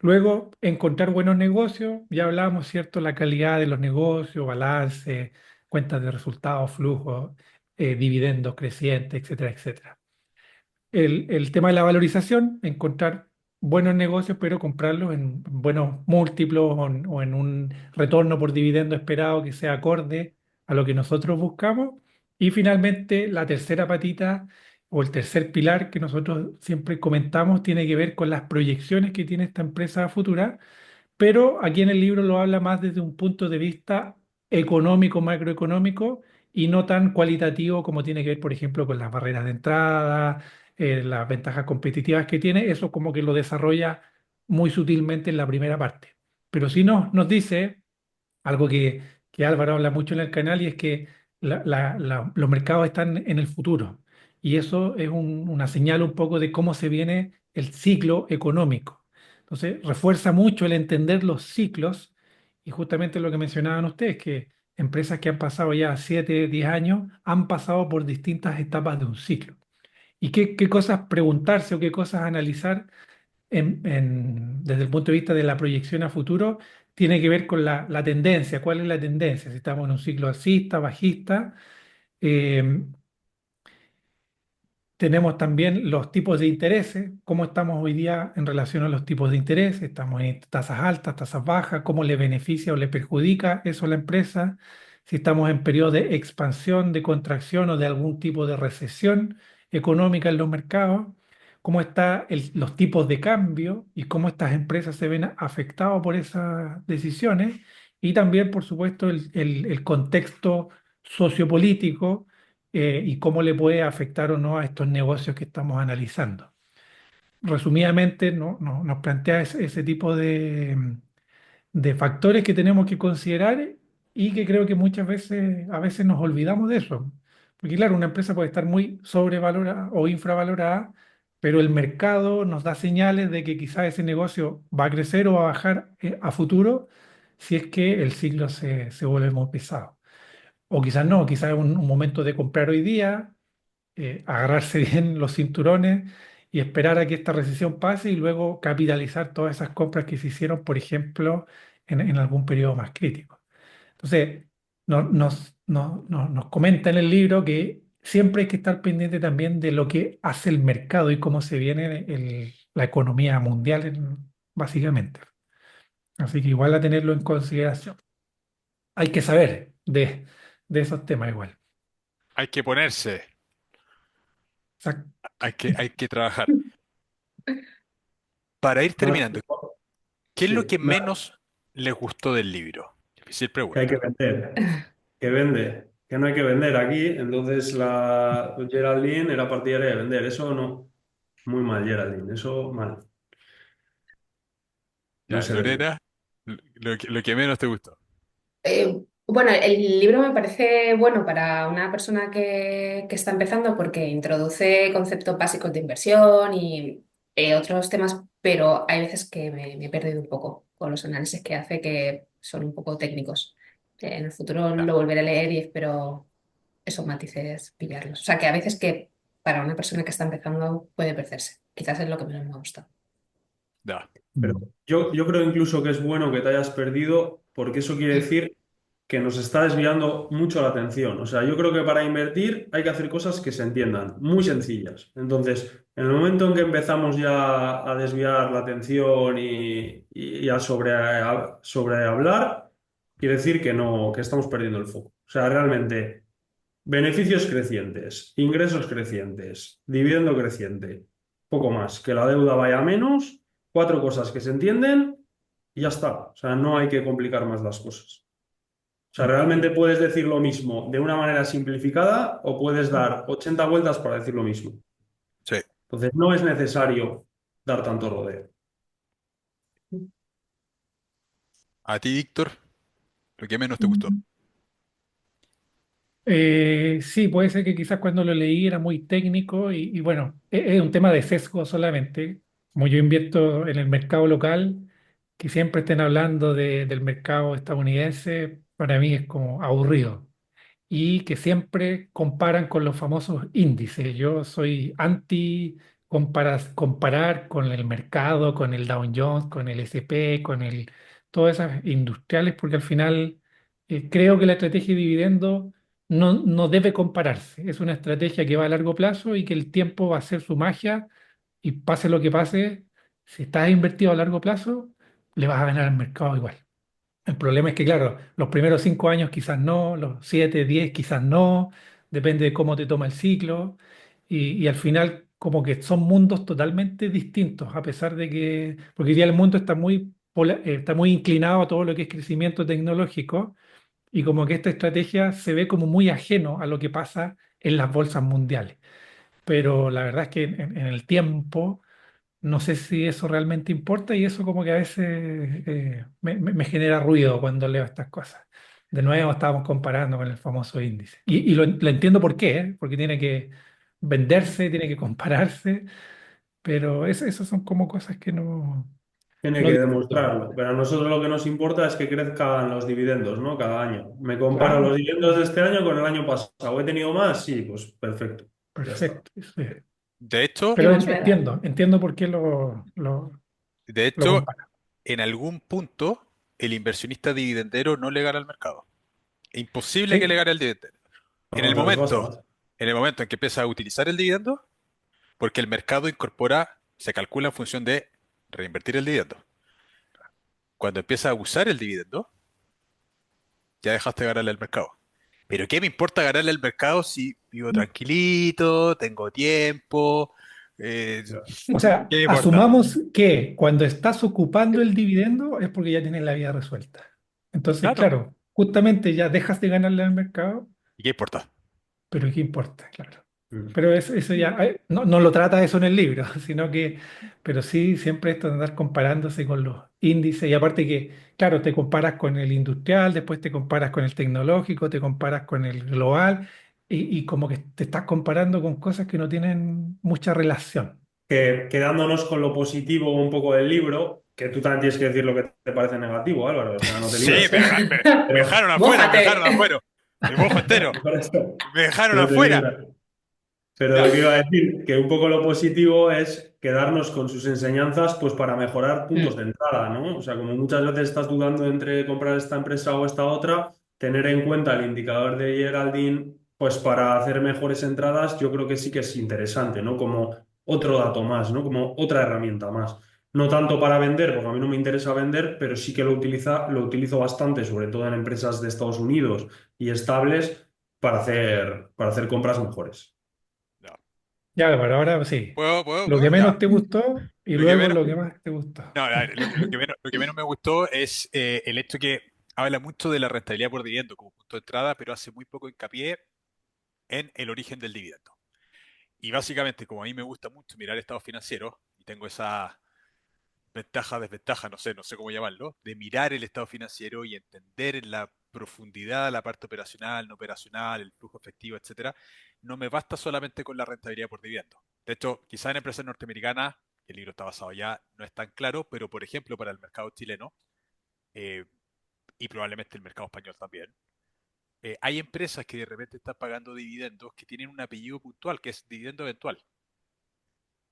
Luego, encontrar buenos negocios, ya hablábamos, ¿cierto? La calidad de los negocios, balance, cuentas de resultados, flujos, dividendos crecientes, etcétera, etcétera. El tema de la valorización, encontrar buenos negocios, pero comprarlos en buenos múltiplos o en un retorno por dividendo esperado que sea acorde a lo que nosotros buscamos. Y finalmente, la tercera patita o el tercer pilar que nosotros siempre comentamos tiene que ver con las proyecciones que tiene esta empresa futura pero aquí en el libro lo habla más desde un punto de vista económico, macroeconómico, y no tan cualitativo como tiene que ver, por ejemplo, con las barreras de entrada, las ventajas competitivas que tiene. Eso como que lo desarrolla muy sutilmente en la primera parte. Pero sí nos dice algo que Álvaro habla mucho en el canal, y es que los mercados están en el futuro. Y eso es una señal un poco de cómo se viene el ciclo económico. Entonces, refuerza mucho el entender los ciclos, y justamente lo que mencionaban ustedes, que empresas que han pasado ya 7, 10 años han pasado por distintas etapas de un ciclo. Y qué cosas preguntarse o qué cosas analizar desde el punto de vista de la proyección a futuro, tiene que ver con la tendencia. ¿Cuál es la tendencia? Si estamos en un ciclo alcista, bajista. eh, Tenemos también los tipos de intereses, cómo estamos hoy día en relación a los tipos de interés. Estamos en tasas altas, tasas bajas, cómo le beneficia o le perjudica eso a la empresa. Si estamos en periodo de expansión, de contracción o de algún tipo de recesión económica en los mercados. Cómo están los tipos de cambio y cómo estas empresas se ven afectadas por esas decisiones. Y también, por supuesto, el contexto sociopolítico, y cómo le puede afectar o no a estos negocios que estamos analizando. Resumidamente, nos plantea ese tipo de factores que tenemos que considerar, y que creo que muchas veces, a veces nos olvidamos de eso. Porque claro, una empresa puede estar muy sobrevalorada o infravalorada, pero el mercado nos da señales de que quizás ese negocio va a crecer o va a bajar a futuro, si es que el ciclo se vuelve muy pesado. O quizás no, quizás es un momento de comprar hoy día, agarrarse bien los cinturones y esperar a que esta recesión pase, y luego capitalizar todas esas compras que se hicieron, por ejemplo, en algún periodo más crítico. Entonces, nos comenta en el libro que siempre hay que estar pendiente también de lo que hace el mercado y cómo se viene la economía mundial, básicamente. Así que igual a tenerlo en consideración. Hay que saber de esos temas igual. Hay que ponerse, Exacto. hay que trabajar. Para ir Nada, terminando, ¿qué es lo sí, que nada, menos les gustó del libro? Difícil que hay que pregunta. vender, que vende, que no hay que vender aquí. Entonces la Geraldine era partidaria de vender. Eso no, muy mal Geraldine, eso mal, no Ya, se vende. Lorena, lo que menos te gustó. Bueno, el libro me parece bueno para una persona que está empezando porque introduce conceptos básicos de inversión y otros temas, pero hay veces que me he perdido un poco con los análisis que hace, que son un poco técnicos. En el futuro Ya, lo volveré a leer y espero esos matices pillarlos. O sea, que a veces que para una persona que está empezando puede perderse. Quizás es lo que menos me gusta. ya, Pero yo creo incluso que es bueno que te hayas perdido, porque eso quiere decir que nos está desviando mucho la atención. O sea, yo creo que para invertir hay que hacer cosas que se entiendan, muy sencillas. Entonces, en el momento en que empezamos ya a desviar la atención y a sobre hablar, quiere decir que no, que estamos perdiendo el foco. O sea, realmente, beneficios crecientes, ingresos crecientes, dividendo creciente, poco más, que la deuda vaya a menos, cuatro cosas que se entienden y ya está. O sea, no hay que complicar más las cosas. O sea, realmente puedes decir lo mismo de una manera simplificada o puedes dar 80 vueltas para decir lo mismo. sí. Entonces, no es necesario dar tanto rodeo. A ti, Víctor, lo que menos te gustó. Sí, puede ser que quizás cuando lo leí era muy técnico, y bueno, es un tema de sesgo solamente. Como yo invierto en el mercado local, que siempre estén hablando del mercado estadounidense, para mí es como aburrido. Y que siempre comparan con los famosos índices. Yo soy anti comparar con el mercado, con el Dow Jones, con el S&P, todas esas industriales, porque al final creo que la estrategia de dividendo no debe compararse. Es una estrategia que va a largo plazo y que el tiempo va a hacer su magia, y pase lo que pase, si estás invertido a largo plazo, le vas a ganar al mercado igual. El problema es que, claro, los primeros 5 años quizás no, los 7, 10 quizás no, depende de cómo te toma el ciclo, y al final como que son mundos totalmente distintos, a pesar de que, porque hoy día el mundo está muy está muy inclinado a todo lo que es crecimiento tecnológico y como que esta estrategia se ve como muy ajeno a lo que pasa en las bolsas mundiales. Pero la verdad es que en el tiempo no sé si eso realmente importa y eso como que a veces me genera ruido cuando leo estas cosas. De nuevo estábamos comparando con el famoso índice. Y lo entiendo por qué, ¿eh? Porque tiene que venderse, tiene que compararse, pero esas son como cosas que Tiene no que discuto. demostrarlo, pero a nosotros lo que nos importa es que crezcan los dividendos, ¿no? Cada año. Me comparo Claro, los dividendos de este año con el año pasado. ¿He tenido más? Sí, pues perfecto. Ya está. perfecto. Sí. De hecho, Sí, Pero es verdad. entiendo por qué de lo hecho, compara. en algún punto, el inversionista dividendero no le gana al mercado. Es imposible que le Sí, gane al dividendero. En No, el se les momento, basa. en el momento en que empieza a utilizar el dividendo, porque el mercado incorpora, se calcula en función de reinvertir el dividendo. Cuando empieza a usar el dividendo, ya dejaste de ganarle al mercado. Pero ¿qué me importa ganarle al mercado si vivo tranquilito, tengo tiempo? eh, o sea, ¿Qué me importa? asumamos que cuando estás ocupando el dividendo es porque ya tienes la vida resuelta. Entonces, Claro. claro, justamente ya dejas de ganarle al mercado, ¿Y qué importa? pero ¿qué importa? Claro. Mm. Pero eso ya, no lo trata eso en el libro, sino que, pero sí siempre esto de andar comparándose con los índices y aparte que, claro, te comparas con el industrial, después te comparas con el tecnológico, te comparas con el global y como que te estás comparando con cosas que no tienen mucha relación. Que, quedándonos con lo positivo un poco del libro, que tú también tienes que decir lo que te parece negativo, Álvaro, o sea, no te Sí, líes. me Pero, dejaron afuera, me dejaron Mójate. afuera. El mojo entero. por eso, Me dejaron no te afuera. líes. Pero Ya. lo que iba a decir, que un poco lo positivo es quedarnos con sus enseñanzas, pues para mejorar puntos Mm. de entrada, ¿no? O sea, como muchas veces estás dudando entre comprar esta empresa o esta otra, tener en cuenta el indicador de Geraldine, pues para hacer mejores entradas, yo creo que sí que es interesante, ¿no? Como otro dato más, ¿no? Como otra herramienta más. No tanto para vender, porque a mí no me interesa vender, pero sí que lo utilizo bastante, sobre todo en empresas de Estados Unidos y estables, para hacer compras mejores. Ya. Ya, pero ahora sí, lo que Ya. menos te gustó y Lo que luego menos, lo que más te gustó. no, a ver, lo que menos me gustó es el hecho que habla mucho de la rentabilidad por dividendo como punto de entrada, pero hace muy poco hincapié en el origen del dividendo. Y básicamente, como a mí me gusta mucho mirar estados financieros, y tengo esa ventaja, desventaja, no sé cómo llamarlo, de mirar el estado financiero y entender en la profundidad la parte operacional, no operacional, el flujo efectivo, etcétera, no me basta solamente con la rentabilidad por dividendo. De hecho, quizás en empresas norteamericanas, el libro está basado ya, no es tan claro, pero por ejemplo para el mercado chileno, eh, y probablemente el mercado español también, hay empresas que de repente están pagando dividendos que tienen un apellido puntual, que es dividendo eventual.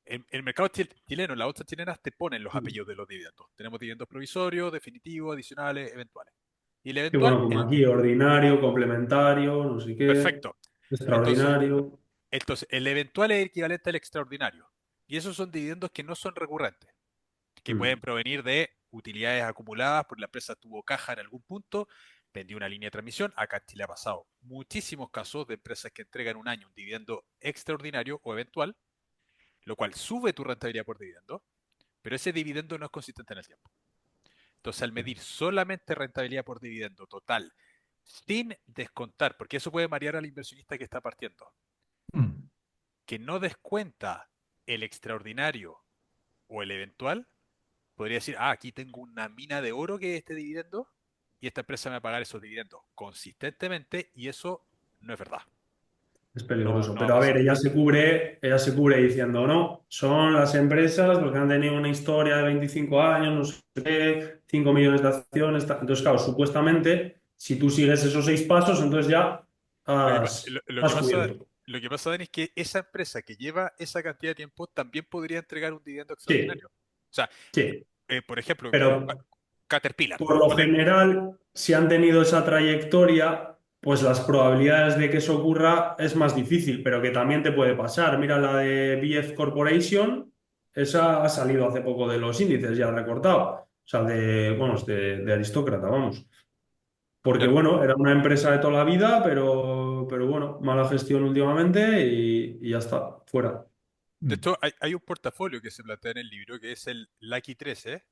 El mercado chileno, las bolsas chilenas te ponen los apellidos de los dividendos. Tenemos dividendos provisorios, definitivos, adicionales, eventuales. Y el Y bueno, eventual, como aquí, ordinario, complementario, no sé qué, perfecto. Entonces, extraordinario. el eventual es el equivalente al extraordinario. Y esos son dividendos que no son recurrentes, que pueden Mm. provenir de utilidades acumuladas porque la empresa tuvo caja en algún punto, vendió una línea de transmisión. Acá en Chile ha pasado muchísimos casos de empresas que entregan un año un dividendo extraordinario o eventual, lo cual sube tu rentabilidad por dividendo, pero ese dividendo no es consistente en el tiempo. Entonces, al medir solamente rentabilidad por dividendo total, sin descontar, porque eso puede marear al inversionista que está partiendo, Mm. que no descuenta el extraordinario o el eventual, podría decir, ah, aquí tengo una mina de oro que es este dividendo y esta empresa me va a pagar esos dividendos consistentemente y eso no es verdad. Es No, peligroso. no va a Pero a ver, pasar. ella se cubre diciendo, no, son las empresas porque han tenido una historia de 25 años, no sé qué, 5 millones de acciones. Entonces, claro, supuestamente, si tú sigues esos 6 pasos, entonces ya has cubierto. Lo que pasa, Dani, es que esa empresa que lleva esa cantidad de tiempo también podría entregar un dividendo Sí, extraordinario. O sea, sí. por ejemplo, Pero Caterpillar, por por lo poner, general, si han tenido esa trayectoria, pues las probabilidades de que eso ocurra es más difícil, pero que también te puede pasar. Mira la de BF Corporation, esa ha salido hace poco de los índices, ya recortado. O sea, bueno, es de aristócrata, vamos. Porque claro. bueno, era una empresa de toda la vida, pero bueno, mala gestión últimamente y ya está, fuera. De Mm. hecho, hay un portafolio que se plantea en el libro que es el Lucky 13,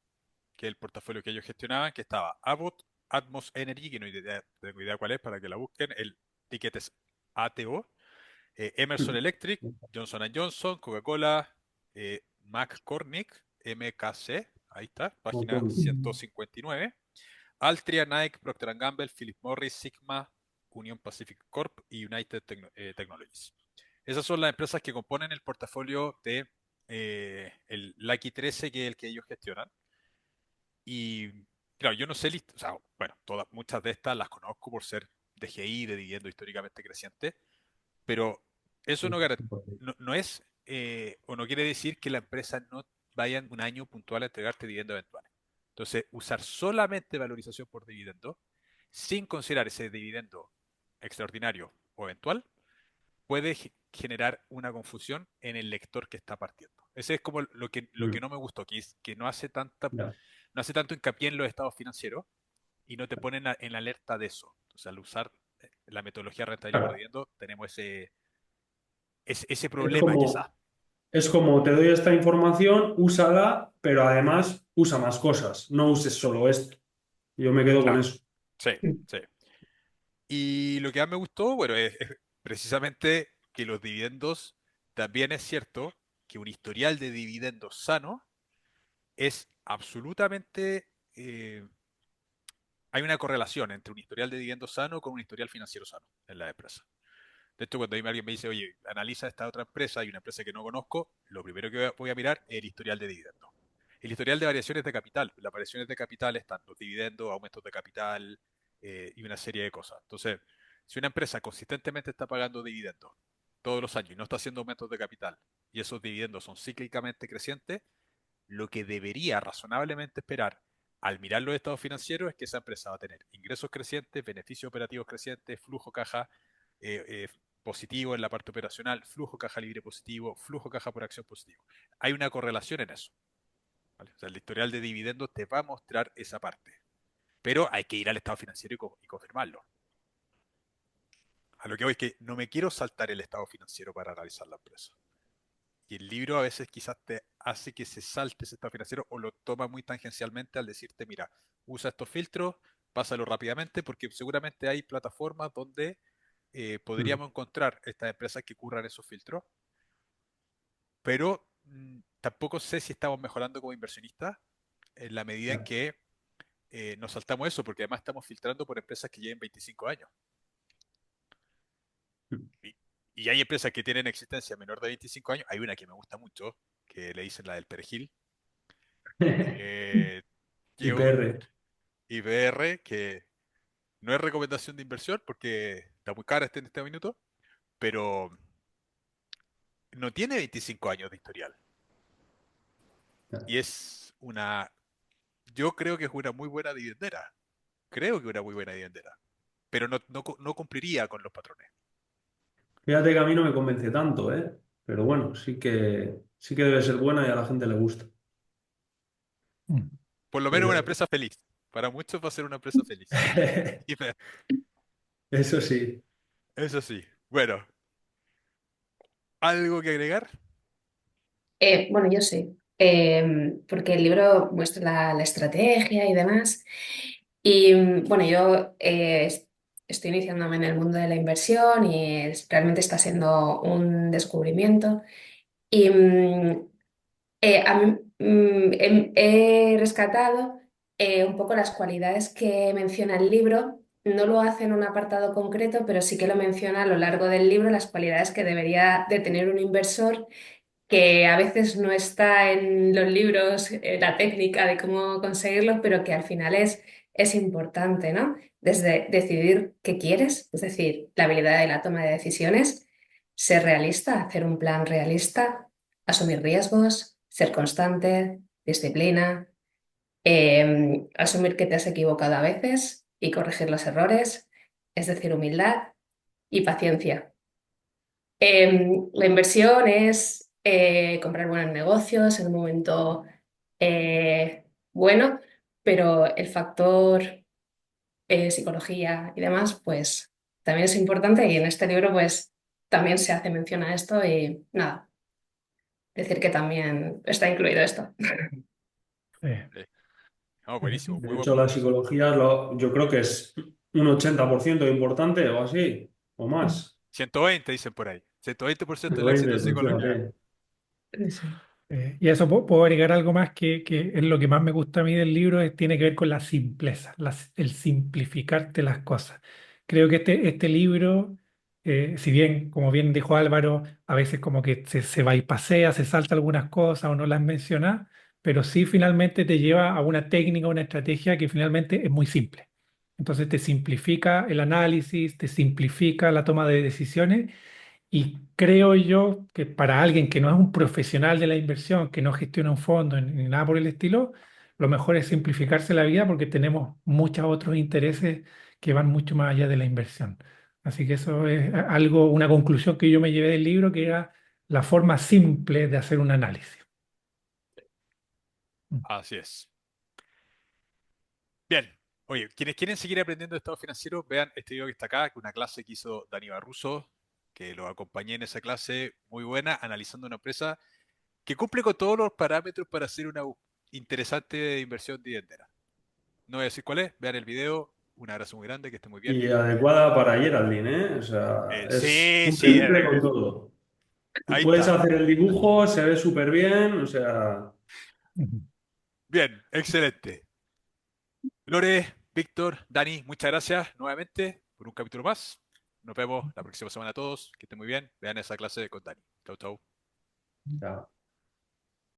que es el portafolio que ellos gestionaban, que estaba Abbott, Atmos Energy, que no tengo idea cuál es para que la busquen, el ticket es ATO, Emerson Electric, Johnson Johnson, Coca-Cola, McCormick, MKC, ahí está, página 159, Altria, Nike, Procter Gamble, Philip Morris, Sigma, Union Pacific Corp y United Technologies. Esas son las empresas que componen el portafolio de el Lucky 13, que es el que ellos gestionan. Y claro, yo no sé, o sea, bueno, muchas de estas las conozco por ser DGI, de dividendo históricamente creciente, pero eso no es o no quiere decir que la empresa no vaya en un año puntual a entregarte dividendos eventuales. Entonces, usar solamente valorización por dividendo, sin considerar ese dividendo extraordinario o eventual, puede generar una confusión en el lector que está partiendo. Ese es como lo que no me gustó, que no hace no hace tanto hincapié en los estados financieros y no te ponen en alerta de eso. Entonces, al usar la metodología de rentabilidad por dividendo, tenemos ese Es problema quizás. como, es como te doy esta información, úsala, pero además usa más cosas. No uses solo esto. Yo me quedo con Claro, eso. sí, sí. Y lo que más me gustó, bueno, es precisamente que los dividendos, también es cierto que un historial de dividendos sano es absolutamente, hay una correlación entre un historial de dividendos sano con un historial financiero sano en la empresa. De hecho, cuando alguien me dice, oye, analiza esta otra empresa y una empresa que no conozco, lo primero que voy a mirar es el historial de dividendos. El historial de variaciones de capital. Las variaciones de capital están los dividendos, aumentos de capital y una serie de cosas. Entonces, si una empresa consistentemente está pagando dividendos todos los años y no está haciendo aumentos de capital y esos dividendos son cíclicamente crecientes, lo que debería razonablemente esperar al mirar los estados financieros es que esa empresa va a tener ingresos crecientes, beneficios operativos crecientes, flujo caja positivo en la parte operacional, flujo caja libre positivo, flujo caja por acción positivo. Hay una correlación en eso. ¿Vale? O sea, el historial de dividendos te va a mostrar esa parte. Pero hay que ir al estado financiero y confirmarlo. A lo que voy es que no me quiero saltar el estado financiero para analizar la empresa. Y el libro a veces quizás te hace que se salte ese estado financiero o lo toma muy tangencialmente al decirte, mira, usa estos filtros, pásalo rápidamente, porque seguramente hay plataformas donde podríamos encontrar estas empresas que curran esos filtros, pero tampoco sé si estamos mejorando como inversionistas en la medida en que nos saltamos eso, porque además estamos filtrando por empresas que lleven 25 años. Y, y hay empresas que tienen existencia menor de 25 años. Hay una que me gusta mucho, que le dicen la del perejil, que lleva un IPR. IBR que no es recomendación de inversión porque está muy cara en este minuto, pero no tiene 25 años de historial. Y es yo creo que es una muy buena dividendera. Creo que es una muy buena dividendera. Pero no cumpliría con los patrones. Fíjate que a mí no me convence tanto, ¿eh? Pero bueno, sí que debe ser buena y a la gente le gusta. Mm. Por lo menos una Pero- empresa feliz. Para muchos va a ser una empresa feliz. Eso sí. Eso sí. Bueno, ¿algo que agregar? Bueno, yo sí, porque el libro muestra la estrategia y demás. Y bueno, yo estoy iniciándome en el mundo de la inversión y realmente está siendo un descubrimiento. Y a mí he rescatado un poco las cualidades que menciona el libro. No lo hace en un apartado concreto, pero sí que lo menciona a lo largo del libro, las cualidades que debería de tener un inversor, que a veces no está en los libros, la técnica de cómo conseguirlo, pero que al final es importante, ¿no? Desde decidir qué quieres, es decir, la habilidad de la toma de decisiones, ser realista, hacer un plan realista, asumir riesgos, ser constante, disciplina, asumir que te has equivocado a veces y corregir los errores, es decir, humildad y paciencia. La inversión es comprar buenos negocios en un momento bueno, pero el factor psicología y demás, pues también es importante y en este libro pues también se hace mención a esto y nada, decir que también está incluido esto. Sí. Sí. No, buenísimo, muy De buen hecho, la punto ese. psicología yo creo que es un 80% importante o así, o más. 120 dicen por ahí. 120% del éxito 120, en pues psicología. fíjate. Sí. Y a eso puedo agregar algo más que es lo que más me gusta a mí del libro, tiene que ver con la simpleza, el simplificarte las cosas. Creo que este libro, si bien, como bien dijo Álvaro, a veces como que se va y pasea, se salta algunas cosas o no las menciona, pero sí finalmente te lleva a una técnica, una estrategia que finalmente es muy simple. Entonces te simplifica el análisis, te simplifica la toma de decisiones y creo yo que para alguien que no es un profesional de la inversión, que no gestiona un fondo ni nada por el estilo, lo mejor es simplificarse la vida porque tenemos muchos otros intereses que van mucho más allá de la inversión. Así que eso es algo, una conclusión que yo me llevé del libro, que era la forma simple de hacer un análisis. Mm. Así es. Bien. Oye, quienes quieren seguir aprendiendo de estado financiero, vean este video que está acá, que es una clase que hizo Dani Barruso, que lo acompañé en esa clase muy buena, analizando una empresa que cumple con todos los parámetros para hacer una interesante inversión dividendera. No voy a decir cuál es, vean el video. Un abrazo muy grande, que esté muy bien. Y adecuada para Geraldine, ¿eh? O sea, Sí, sí, cumple con todo. ahí Puedes está. hacer el dibujo, se ve súper bien, o sea, Ujú. Bien, excelente. Lore, Víctor, Dani, muchas gracias nuevamente por un capítulo más. Nos vemos la próxima semana a todos. Que estén muy bien. Vean esa clase con Dani. Chau, chau. ya.